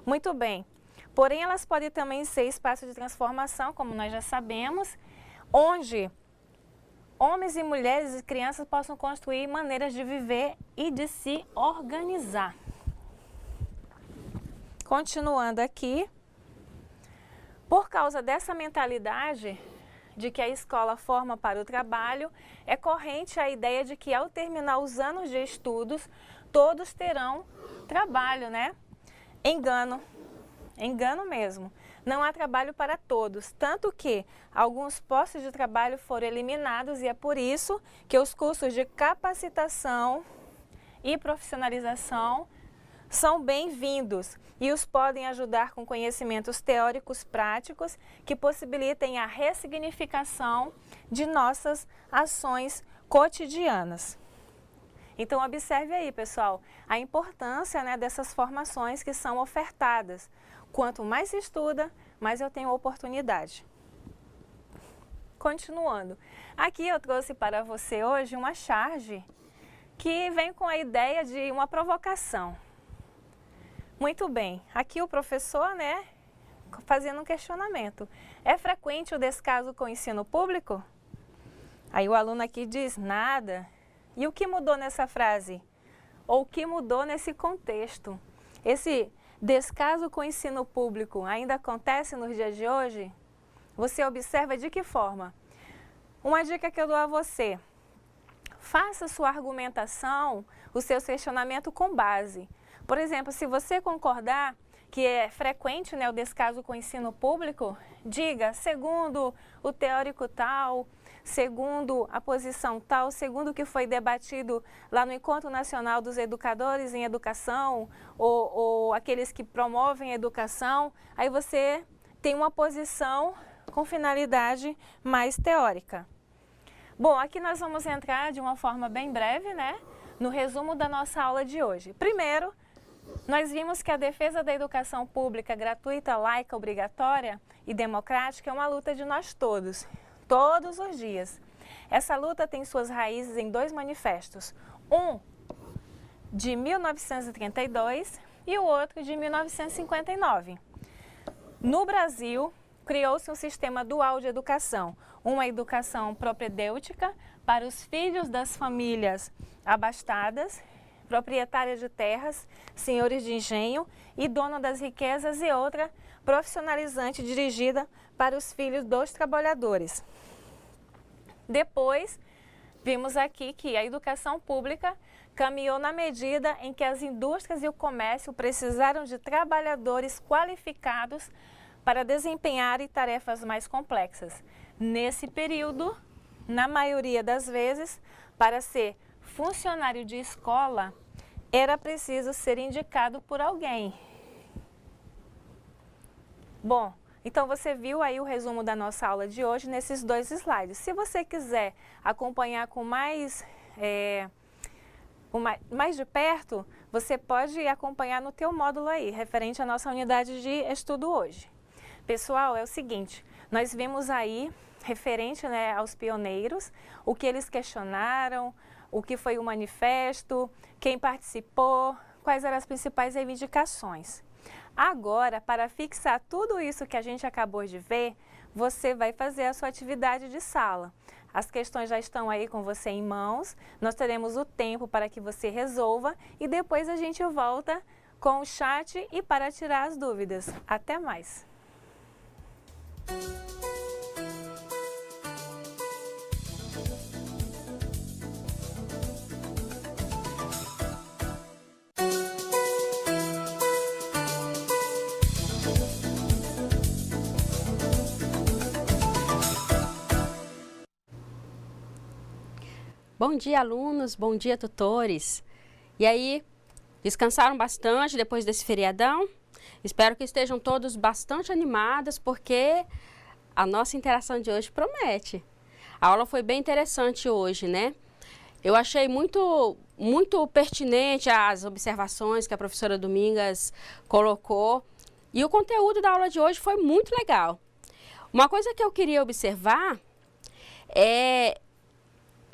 Muito bem. Porém, elas podem também ser espaço de transformação, como nós já sabemos, onde homens e mulheres e crianças possam construir maneiras de viver e de se organizar. Continuando aqui, por causa dessa mentalidade de que a escola forma para o trabalho, é corrente a ideia de que ao terminar os anos de estudos, todos terão trabalho, né? Engano mesmo. Não há trabalho para todos, tanto que alguns postos de trabalho foram eliminados e é por isso que os cursos de capacitação e profissionalização são bem-vindos e os podem ajudar com conhecimentos teóricos práticos que possibilitem a ressignificação de nossas ações cotidianas. Então, observe aí, pessoal, a importância, né, dessas formações que são ofertadas. Quanto mais se estuda, mais eu tenho oportunidade. Continuando, aqui eu trouxe para você hoje uma charge que vem com a ideia de uma provocação. Muito bem, aqui o professor, né, fazendo um questionamento. É frequente o descaso com o ensino público? Aí o aluno aqui diz nada. E o que mudou nessa frase? Ou o que mudou nesse contexto? Esse descaso com o ensino público ainda acontece nos dias de hoje? Você observa de que forma? Uma dica que eu dou a você. Faça sua argumentação, o seu questionamento com base. Por exemplo, se você concordar que é frequente, né, o descaso com o ensino público, diga, segundo o teórico tal, segundo a posição tal, segundo o que foi debatido lá no Encontro Nacional dos Educadores em Educação, ou aqueles que promovem a educação, aí você tem uma posição com finalidade mais teórica. Bom, aqui nós vamos entrar de uma forma bem breve, né, no resumo da nossa aula de hoje. Primeiro, nós vimos que a defesa da educação pública gratuita, laica, obrigatória e democrática é uma luta de nós todos os dias. Essa luta tem suas raízes em dois manifestos, um de 1932 e o outro de 1959. No Brasil, criou-se um sistema dual de educação, uma educação propedêutica para os filhos das famílias abastadas, proprietárias de terras, senhores de engenho e dona das riquezas, e outra profissionalizante dirigida para os filhos dos trabalhadores. Depois, vimos aqui que a educação pública caminhou na medida em que as indústrias e o comércio precisaram de trabalhadores qualificados para desempenharem tarefas mais complexas. Nesse período, na maioria das vezes, para ser funcionário de escola, era preciso ser indicado por alguém. Bom, então você viu aí o resumo da nossa aula de hoje nesses dois slides. Se você quiser acompanhar com mais de perto, você pode acompanhar no teu módulo aí, referente à nossa unidade de estudo hoje. Pessoal, é o seguinte, nós vimos aí, referente, né, aos pioneiros, o que eles questionaram, o que foi o manifesto, quem participou, quais eram as principais reivindicações. Agora, para fixar tudo isso que a gente acabou de ver, você vai fazer a sua atividade de sala. As questões já estão aí com você em mãos, nós teremos o tempo para que você resolva e depois a gente volta com o chat e para tirar as dúvidas. Até mais! Bom dia, alunos, bom dia, tutores. E aí, descansaram bastante depois desse feriadão? Espero que estejam todos bastante animados, porque a nossa interação de hoje promete. A aula foi bem interessante hoje, né? Eu achei muito pertinente as observações que a professora Domingas colocou. E o conteúdo da aula de hoje foi muito legal. Uma coisa que eu queria observar é...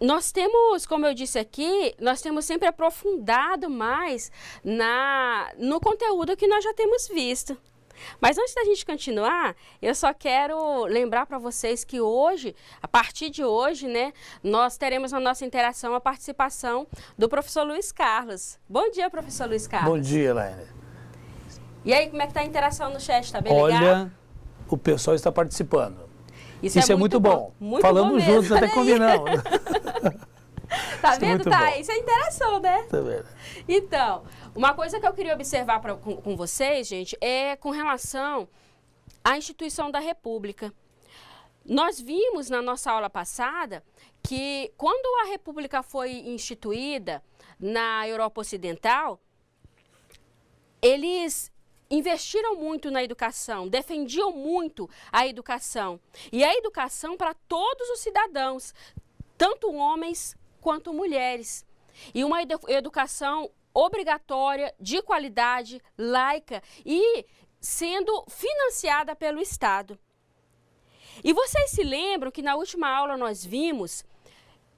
Nós temos, como eu disse aqui, nós temos sempre aprofundado mais no conteúdo que nós já temos visto. Mas antes da gente continuar, eu só quero lembrar para vocês que hoje, a partir de hoje, né, nós teremos na nossa interação a participação do professor Luiz Carlos. Bom dia, professor Luiz Carlos. Bom dia, Elaine. E aí, como é que está a interação no chat? Está bem legal? Olha, o pessoal está participando. Isso é muito bom. Muito Falamos bom juntos, até combinamos. Tá vendo? Tá, isso é interação, né? Tá vendo? Então, uma coisa que eu queria observar com vocês, gente, é com relação à instituição da República. Nós vimos na nossa aula passada que quando a República foi instituída na Europa Ocidental, eles investiram muito na educação, defendiam muito a educação. E a educação para todos os cidadãos, tanto homens quanto mulheres. E uma educação obrigatória, de qualidade, laica e sendo financiada pelo Estado. E vocês se lembram que na última aula nós vimos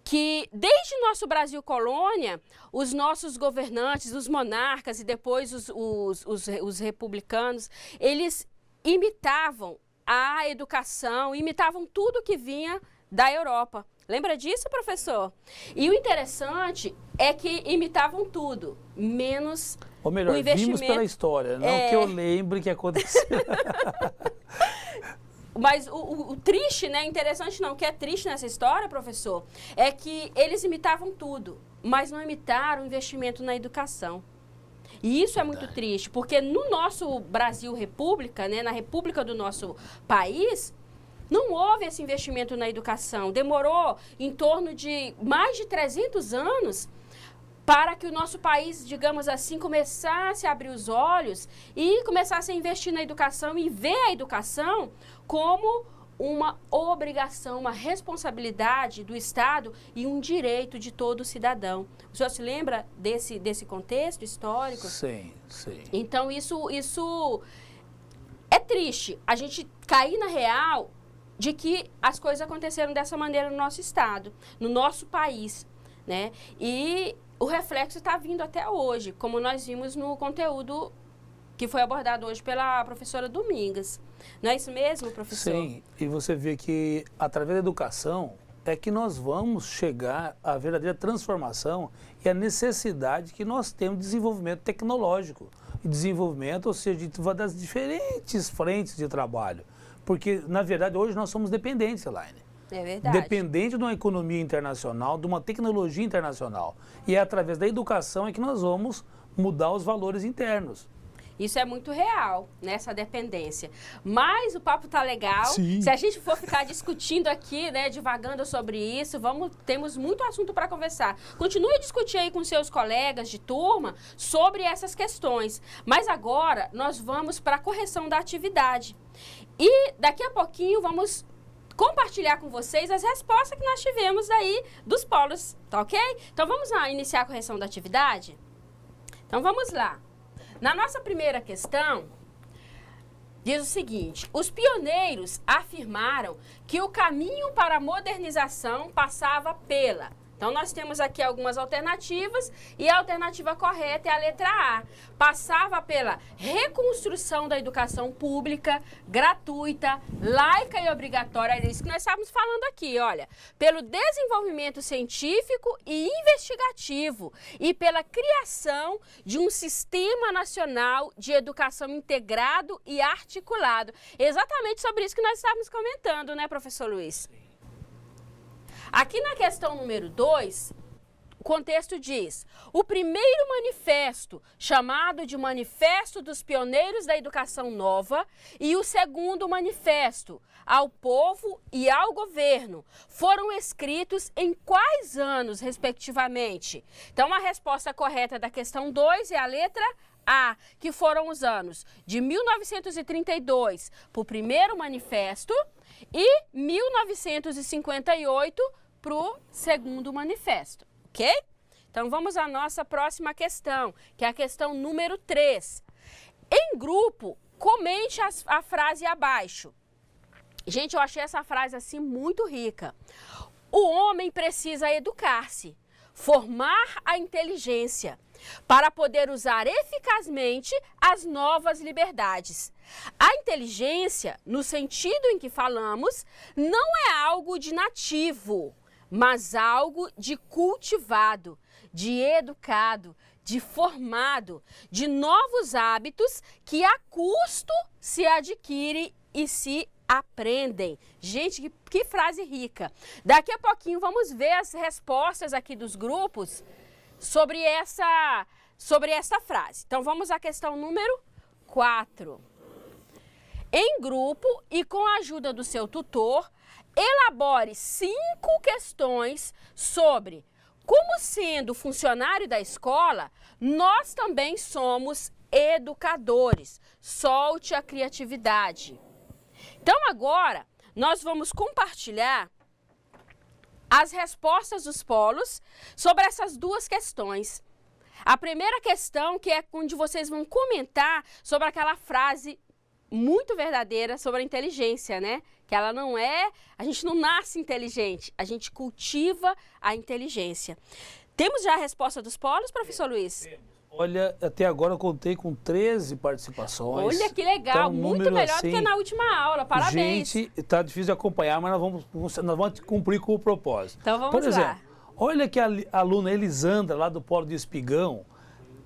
que desde nosso Brasil colônia, os nossos governantes, os monarcas e depois os republicanos, eles imitavam a educação, imitavam tudo que vinha da Europa. Lembra disso, professor? E o interessante é que imitavam tudo, menos ou melhor, o investimento. Vimos pela história, não que eu lembre que aconteceu. Mas o triste, né, interessante não, o que é triste nessa história, professor, é que eles imitavam tudo, mas não imitaram o investimento na educação. E isso é muito triste, porque no nosso Brasil República, né, na república do nosso país, não houve esse investimento na educação. Demorou em torno de mais de 300 anos para que o nosso país, digamos assim, começasse a abrir os olhos e começasse a investir na educação e ver a educação como uma obrigação, uma responsabilidade do Estado e um direito de todo cidadão. O senhor se lembra desse contexto histórico? Sim, sim. Então, isso é triste, a gente cair na real de que as coisas aconteceram dessa maneira no nosso Estado, no nosso país, né? E o reflexo está vindo até hoje, como nós vimos no conteúdo que foi abordado hoje pela professora Domingas. Não é isso mesmo, professor? Sim, e você vê que através da educação é que nós vamos chegar à verdadeira transformação e à necessidade que nós temos de desenvolvimento tecnológico. E desenvolvimento, ou seja, das diferentes frentes de trabalho. Porque, na verdade, hoje nós somos dependentes, Elaine. É verdade. Dependente de uma economia internacional, de uma tecnologia internacional. E é através da educação é que nós vamos mudar os valores internos. Isso é muito real, nessa dependência. Mas o papo tá legal. Sim. Se a gente for ficar discutindo aqui, né, divagando sobre isso, temos muito assunto para conversar. Continue a discutir aí com seus colegas de turma sobre essas questões. Mas agora nós vamos para a correção da atividade. E daqui a pouquinho vamos compartilhar com vocês as respostas que nós tivemos aí dos polos, tá ok? Então vamos lá iniciar a correção da atividade? Então vamos lá. Na nossa primeira questão, diz o seguinte: os pioneiros afirmaram que o caminho para a modernização passava pela... Então, nós temos aqui algumas alternativas e a alternativa correta é a letra A. Passava pela reconstrução da educação pública, gratuita, laica e obrigatória. É isso que nós estávamos falando aqui, olha. Pelo desenvolvimento científico e investigativo e pela criação de um sistema nacional de educação integrado e articulado. Exatamente sobre isso que nós estávamos comentando, né, professor Luiz? Aqui na questão número 2, o contexto diz: o primeiro manifesto, chamado de Manifesto dos Pioneiros da Educação Nova, e o segundo manifesto, ao povo e ao governo, foram escritos em quais anos, respectivamente? Então, a resposta correta da questão 2 é a letra A, que foram os anos de 1932 para o primeiro manifesto e 1958 para o segundo manifesto, ok? Então, vamos à nossa próxima questão, que é a questão número 3. Em grupo, comente a frase abaixo. Gente, eu achei essa frase assim muito rica. O homem precisa educar-se, formar a inteligência, para poder usar eficazmente as novas liberdades. A inteligência, no sentido em que falamos, não é algo de nativo, mas algo de cultivado, de educado, de formado, de novos hábitos que a custo se adquire e se aprendem. Gente, que frase rica. Daqui a pouquinho vamos ver as respostas aqui dos grupos sobre essa frase. Então, vamos à questão número 4. Em grupo e com a ajuda do seu tutor, elabore 5 questões sobre como, sendo funcionário da escola, nós também somos educadores. Solte a criatividade. Então, agora, nós vamos compartilhar as respostas dos polos sobre essas 2 questões. A primeira questão, que é onde vocês vão comentar sobre aquela frase muito verdadeira sobre a inteligência, né? Que ela não é... A gente não nasce inteligente, a gente cultiva a inteligência. Temos já a resposta dos polos, professor Luiz? Olha, até agora eu contei com 13 participações. Olha que legal, então, muito melhor do que na última aula, parabéns. Gente, está difícil de acompanhar, mas nós vamos cumprir com o propósito. Então vamos Por exemplo, lá. Olha que a aluna Elisandra, lá do Polo de Espigão,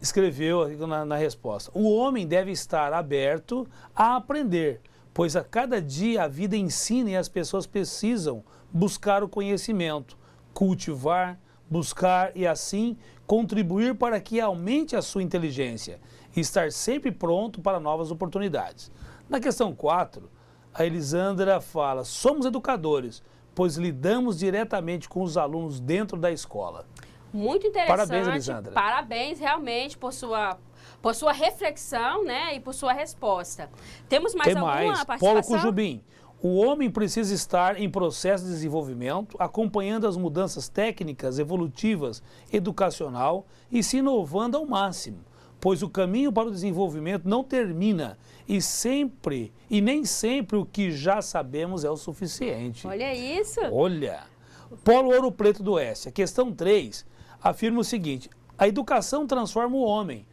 escreveu aqui na resposta: o homem deve estar aberto a aprender, pois a cada dia a vida ensina e as pessoas precisam buscar o conhecimento, cultivar, buscar e assim contribuir para que aumente a sua inteligência e estar sempre pronto para novas oportunidades. Na questão 4, a Elisandra fala: somos educadores, pois lidamos diretamente com os alunos dentro da escola. Muito interessante. Parabéns, Elisandra. Parabéns, realmente, por sua reflexão, né, e por sua resposta. Temos mais alguma participação? Paulo Cujubim. O homem precisa estar em processo de desenvolvimento, acompanhando as mudanças técnicas, evolutivas, educacional e se inovando ao máximo, pois o caminho para o desenvolvimento não termina e nem sempre o que já sabemos é o suficiente. Olha isso. Olha, Polo Ouro Preto do Oeste, a questão 3 afirma o seguinte: a educação transforma o homem,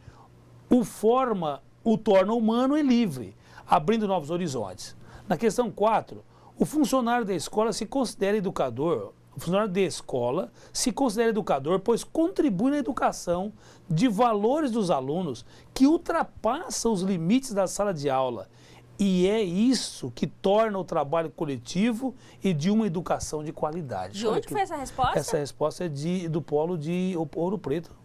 o torna humano e livre, abrindo novos horizontes. Na questão 4, o funcionário da escola se considera educador. O funcionário da escola se considera educador, pois contribui na educação de valores dos alunos que ultrapassam os limites da sala de aula. E é isso que torna o trabalho coletivo e de uma educação de qualidade. De onde foi essa resposta? Essa resposta é do Polo de Ouro Preto.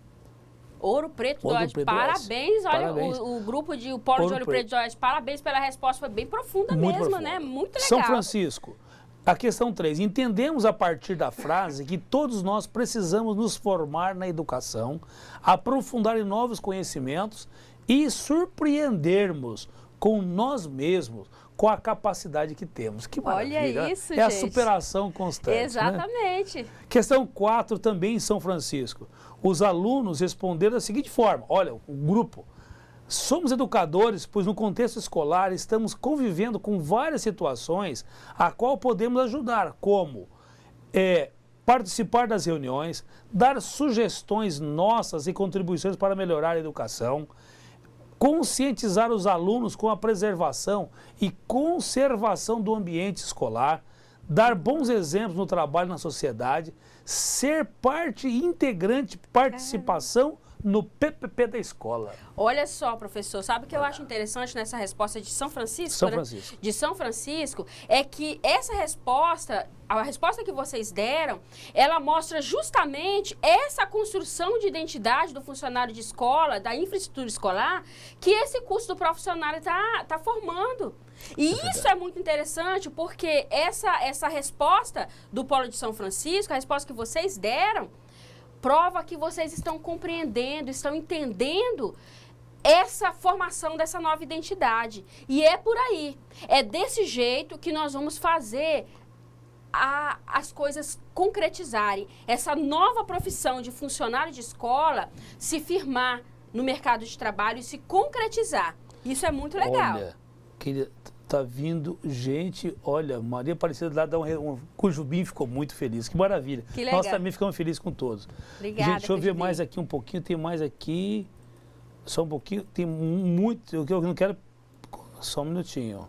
Ouro Preto do Oeste, parabéns, olha, o grupo de o Polo de Ouro Preto do Oeste, parabéns pela resposta, foi bem profunda mesmo, né? Muito legal. São Francisco, a questão 3, entendemos a partir da frase que todos nós precisamos nos formar na educação, aprofundar em novos conhecimentos e surpreendermos com nós mesmos, com a capacidade que temos. Que maravilha. Olha isso, é gente. A superação constante. Exatamente. Né? Questão 4, também em São Francisco. Os alunos responderam da seguinte forma: olha, o grupo, somos educadores, pois no contexto escolar estamos convivendo com várias situações a qual podemos ajudar, como participar das reuniões, dar sugestões nossas e contribuições para melhorar a educação, conscientizar os alunos com a preservação e conservação do ambiente escolar, dar bons exemplos no trabalho na sociedade, ser parte integrante, participação no PPP da escola. Olha só, professor, sabe o que eu acho interessante nessa resposta de São Francisco? São Francisco. De São Francisco, é que essa resposta, a resposta que vocês deram, ela mostra justamente essa construção de identidade do funcionário de escola, da infraestrutura escolar, que esse curso do profissional está formando. E isso é muito interessante, porque essa resposta do Polo de São Francisco, a resposta que vocês deram, prova que vocês estão compreendendo, estão entendendo essa formação dessa nova identidade. E é por aí. É desse jeito que nós vamos fazer as coisas concretizarem. Essa nova profissão de funcionário de escola se firmar no mercado de trabalho e se concretizar. Isso é muito legal. Olha, querida, tá vindo gente, olha, Maria Aparecida lá dá cujo Bim ficou muito feliz, que maravilha. Que legal. Nós também ficamos felizes com todos. Obrigada, gente, deixa eu ver mais aqui um pouquinho, tem mais aqui, só um pouquinho, tem muito, eu não quero, só um minutinho.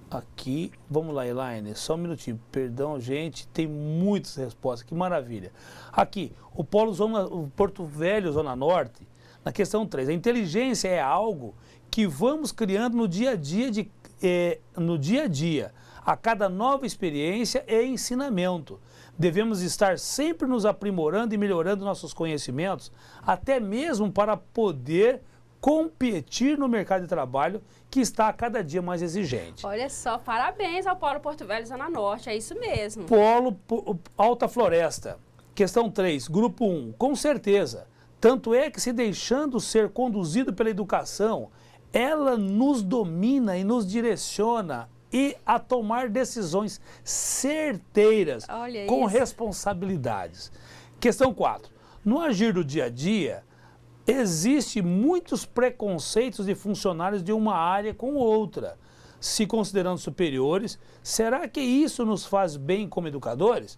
Aqui, vamos lá, Elaine, só um minutinho, perdão, gente, tem muitas respostas, que maravilha. Aqui, o Porto Velho, Zona Norte, na questão 3, a inteligência é algo que vamos criando no dia a dia, a cada nova experiência e ensinamento. Devemos estar sempre nos aprimorando e melhorando nossos conhecimentos, até mesmo para poder competir no mercado de trabalho que está a cada dia mais exigente. Olha só, parabéns ao Polo Porto Velho, Zona Norte, é isso mesmo. Polo Alta Floresta, questão 3, grupo 1, com certeza. Tanto é que, se deixando ser conduzido pela educação, ela nos domina e nos direciona a tomar decisões certeiras, com responsabilidades. Questão 4. No agir do dia a dia, existem muitos preconceitos de funcionários de uma área com outra. Se considerando superiores, será que isso nos faz bem como educadores?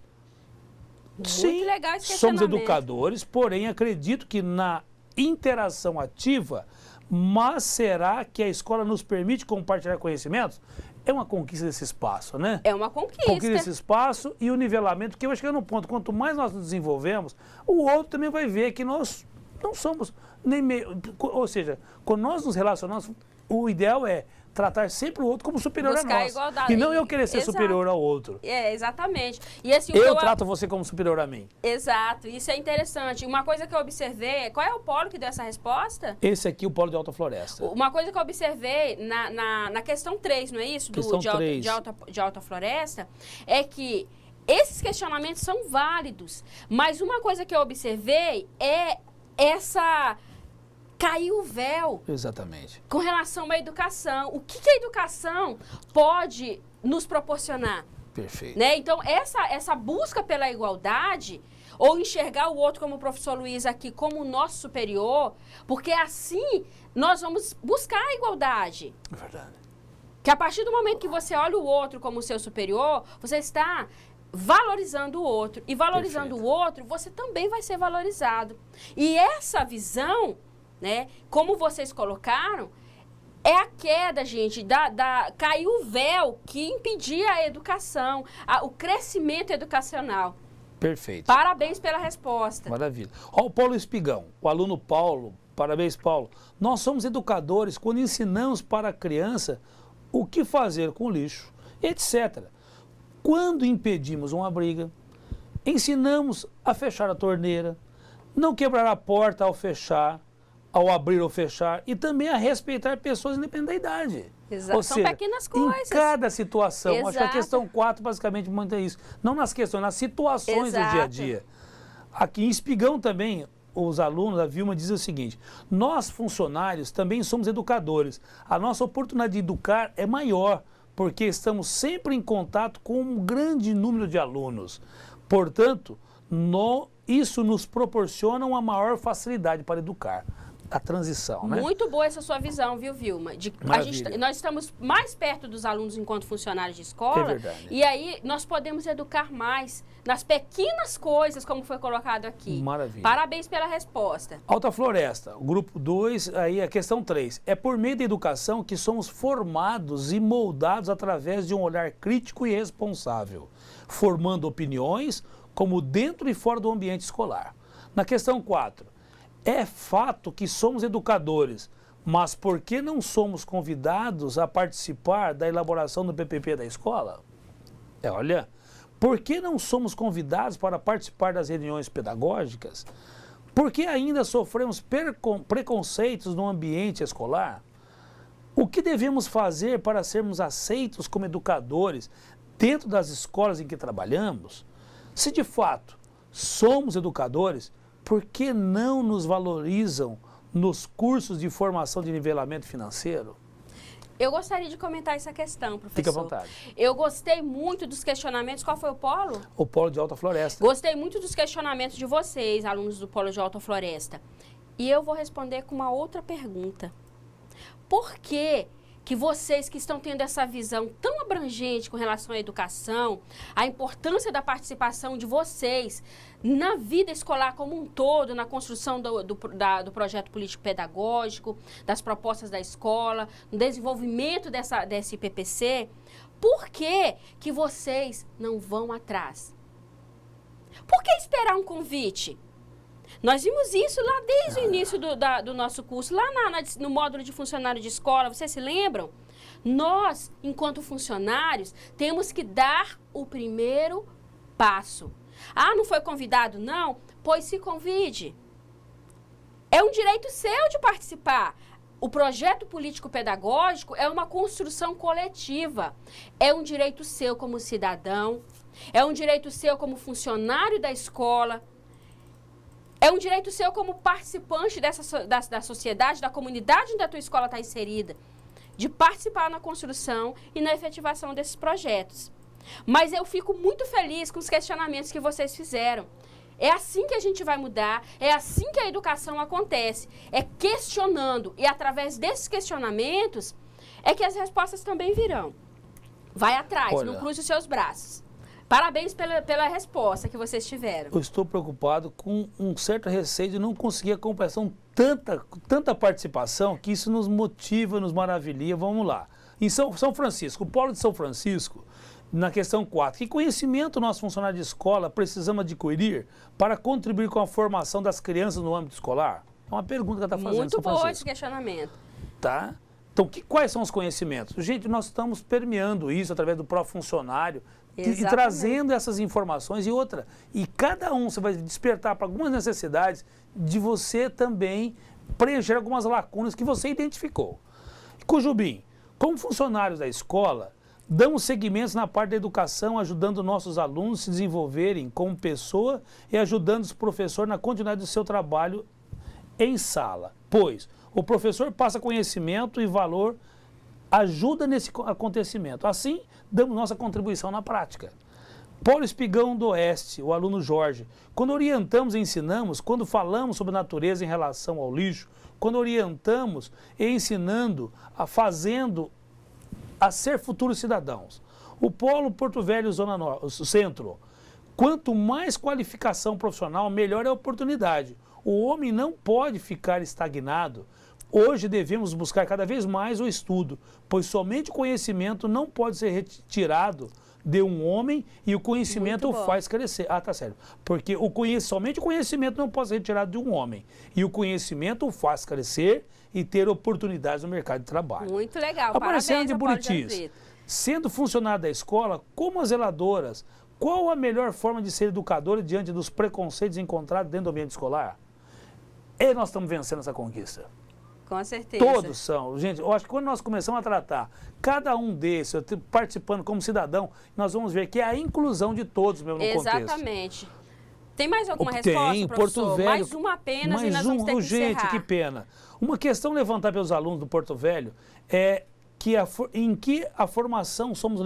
Sim, legal esse somos educadores, porém acredito que na interação ativa, mas será que a escola nos permite compartilhar conhecimentos? É uma conquista desse espaço, né? É uma conquista. Conquista desse espaço e o nivelamento, porque vai chegar num ponto, quanto mais nós nos desenvolvemos, o outro também vai ver que nós não somos nem meio... Ou seja, quando nós nos relacionamos, o ideal é tratar sempre o outro como superior a nós. Igualdade. E não eu querer ser superior ao outro. Exatamente. E assim, eu trato você como superior a mim. Exato, isso é interessante. Uma coisa que eu observei, qual é o polo que deu essa resposta? Esse aqui, o Polo de Alta Floresta. Uma coisa que eu observei na questão 3, não é isso? De Alta Floresta, é que esses questionamentos são válidos. Mas uma coisa que eu observei é essa caiu o véu. Exatamente. Com relação à educação. O que a educação pode nos proporcionar? Perfeito. Né? Então, essa busca pela igualdade, ou enxergar o outro, como o professor Luiz aqui, como o nosso superior, porque assim nós vamos buscar a igualdade. É verdade. Que a partir do momento que você olha o outro como seu superior, você está valorizando o outro. E valorizando Perfeito. o outro, você também vai ser valorizado. E essa visão, né, como vocês colocaram, é a queda, gente, caiu o véu que impedia a educação, o crescimento educacional. Perfeito. Parabéns pela resposta. Maravilha. Ó, o Paulo Espigão, o aluno Paulo, parabéns, Paulo. Nós somos educadores quando ensinamos para a criança o que fazer com o lixo, etc. Quando impedimos uma briga, ensinamos a fechar a torneira, não quebrar a porta ao fechar, ao abrir ou fechar, e também a respeitar pessoas independente da idade. Exato. Ou São seja, pequenas coisas. em cada situação, acho que a Exato. questão 4 basicamente muito é isso. Não nas questões, nas situações do dia a Exato. dia. Aqui em Espigão também, os alunos, a Vilma diz o seguinte: nós funcionários também somos educadores. A nossa oportunidade de educar é maior, porque estamos sempre em contato com um grande número de alunos. Portanto, isso nos proporciona uma maior facilidade para educar. A transição, né? Muito boa essa sua visão, viu, Vilma? Nós estamos mais perto dos alunos enquanto funcionários de escola. É verdade. E aí nós podemos educar mais nas pequenas coisas, como foi colocado aqui. Maravilha. Parabéns pela resposta. Alta Floresta, o grupo 2, aí a questão 3. É por meio da educação que somos formados e moldados através de um olhar crítico e responsável, formando opiniões como dentro e fora do ambiente escolar. Na questão 4. É fato que somos educadores, mas por que não somos convidados a participar da elaboração do PPP da escola? Olha, por que não somos convidados para participar das reuniões pedagógicas? Por que ainda sofremos preconceitos no ambiente escolar? O que devemos fazer para sermos aceitos como educadores dentro das escolas em que trabalhamos? Se de fato somos educadores, por que não nos valorizam nos cursos de formação de nivelamento financeiro? Eu gostaria de comentar essa questão, professor. Fique à vontade. Eu gostei muito dos questionamentos. Qual foi o polo? O Polo de Alta Floresta. Gostei muito dos questionamentos de vocês, alunos do Polo de Alta Floresta. E eu vou responder com uma outra pergunta. Por que vocês que estão tendo essa visão tão abrangente com relação à educação, a importância da participação de vocês na vida escolar como um todo, na construção do projeto político-pedagógico, das propostas da escola, no desenvolvimento desse PPC, por que vocês não vão atrás? Por que esperar um convite? Nós vimos isso lá desde o início do nosso curso, lá no módulo de funcionário de escola, vocês se lembram? Nós, enquanto funcionários, temos que dar o primeiro passo. Ah, não foi convidado? Não? Pois se convide. É um direito seu de participar. O projeto político-pedagógico é uma construção coletiva. É um direito seu como cidadão, é um direito seu como funcionário da escola, é um direito seu como participante da sociedade, da comunidade onde a tua escola está inserida, de participar na construção e na efetivação desses projetos. Mas eu fico muito feliz com os questionamentos que vocês fizeram. É assim que a gente vai mudar, é assim que a educação acontece. É questionando e através desses questionamentos é que as respostas também virão. Vai atrás, Olha, não cruze os seus braços. Parabéns pela resposta que vocês tiveram. Eu estou preocupado com um certo receio de não conseguir acompanhar tanta participação que isso nos motiva, nos maravilha. Vamos lá. Em São Francisco, o Polo de São Francisco, na questão 4, que conhecimento nós, funcionários de escola, precisamos adquirir para contribuir com a formação das crianças no âmbito escolar? É uma pergunta que ela está fazendo. Muito São boa Francisco. esse questionamento. Tá? Então, quais são os conhecimentos? Gente, nós estamos permeando isso através do pró-funcionário e trazendo essas informações e outra. E cada um, você vai despertar para algumas necessidades de você também preencher algumas lacunas que você identificou. Cujubim, como funcionários da escola, damos segmentos na parte da educação, ajudando nossos alunos a se desenvolverem como pessoa e ajudando os professores na continuidade do seu trabalho em sala. pois o professor passa conhecimento e valor, ajuda nesse acontecimento. Assim, damos nossa contribuição na prática. Polo Espigão do Oeste, o aluno Jorge. Quando orientamos e ensinamos, quando falamos sobre a natureza em relação ao lixo, quando orientamos e ensinando, fazendo a ser futuros cidadãos. O Polo Porto Velho, Zona Norte, Centro. Quanto mais qualificação profissional, melhor é a oportunidade. O homem não pode ficar estagnado. Hoje devemos buscar cada vez mais o estudo, pois somente o conhecimento não pode ser retirado de um homem e o conhecimento o faz crescer. Ah, tá certo. Porque somente o conhecimento não pode ser retirado de um homem. E o conhecimento o faz crescer e ter oportunidades no mercado de trabalho. Muito legal. Aparecendo de Parabéns, Buritis. Sendo funcionário da escola, como as zeladoras, qual a melhor forma de ser educadora diante dos preconceitos encontrados dentro do ambiente escolar? E nós estamos vencendo essa conquista. Com certeza. Todos são. Gente, eu acho que quando nós começamos a tratar cada um desses, participando como cidadão, nós vamos ver que é a inclusão de todos mesmo no contexto. Exatamente. Tem mais alguma resposta, Tem, professor? Porto Velho. Mais uma apenas e nós vamos ter que gente, encerrar. que pena. Uma questão levantada pelos alunos do Porto Velho é que em que a formação somos...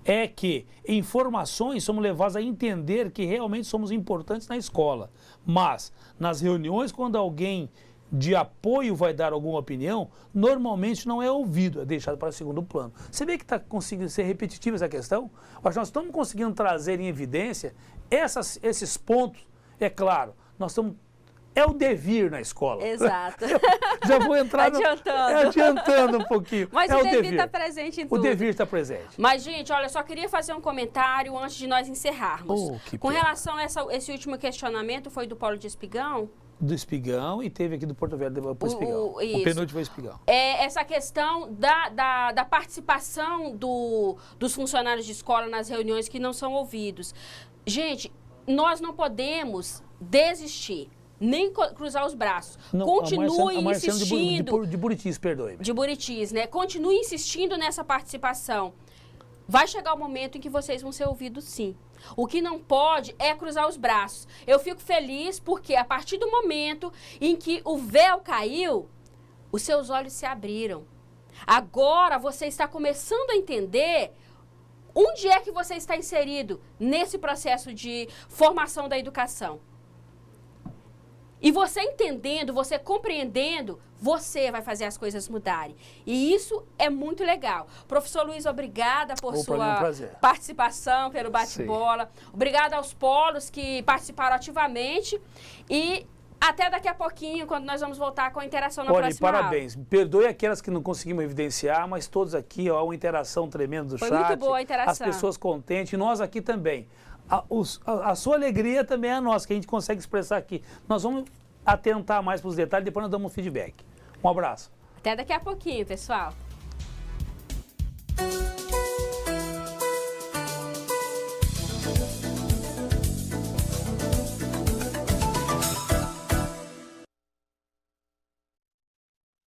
é que em formações somos levados a entender que realmente somos importantes na escola. Mas, nas reuniões, quando alguém de apoio vai dar alguma opinião, normalmente não é ouvido, é deixado para segundo plano. Você vê que está conseguindo ser repetitiva essa questão? Acho que nós estamos conseguindo trazer em evidência esses pontos. É claro, nós estamos... É o devir na escola. Exato. Já vou entrar adiantando um pouquinho. Mas o devir está presente em tudo. O devir está presente. Mas, gente, olha, só queria fazer um comentário antes de nós encerrarmos. Com relação a esse último questionamento, foi do Polo de Espigão? Do Espigão e teve aqui do Porto Velho para o Espigão. O penúltimo foi Espigão. Essa questão da participação dos funcionários de escola nas reuniões que não são ouvidos. Gente, nós não podemos desistir. Nem cruzar os braços. Não, continue insistindo. De Buritis, perdoe-me. De Buritis, né? Continue insistindo nessa participação. Vai chegar o momento em que vocês vão ser ouvidos, sim. O que não pode é cruzar os braços. Eu fico feliz porque a partir do momento em que o véu caiu, os seus olhos se abriram. Agora você está começando a entender onde é que você está inserido nesse processo de formação da educação. E você entendendo, você compreendendo, você vai fazer as coisas mudarem. E isso é muito legal. Professor Luiz, obrigada por sua participação, pelo bate-bola. Obrigada aos polos que participaram ativamente. E até daqui a pouquinho, quando nós vamos voltar com a interação na próxima aula. Parabéns. Perdoe aquelas que não conseguimos evidenciar, mas todos aqui, ó, uma interação tremenda do chat. Foi muito boa a interação. As pessoas contentes, e nós aqui também. A sua alegria também é a nossa, que a gente consegue expressar aqui. Nós vamos atentar mais para os detalhes, depois nós damos um feedback. Um abraço. Até daqui a pouquinho, pessoal.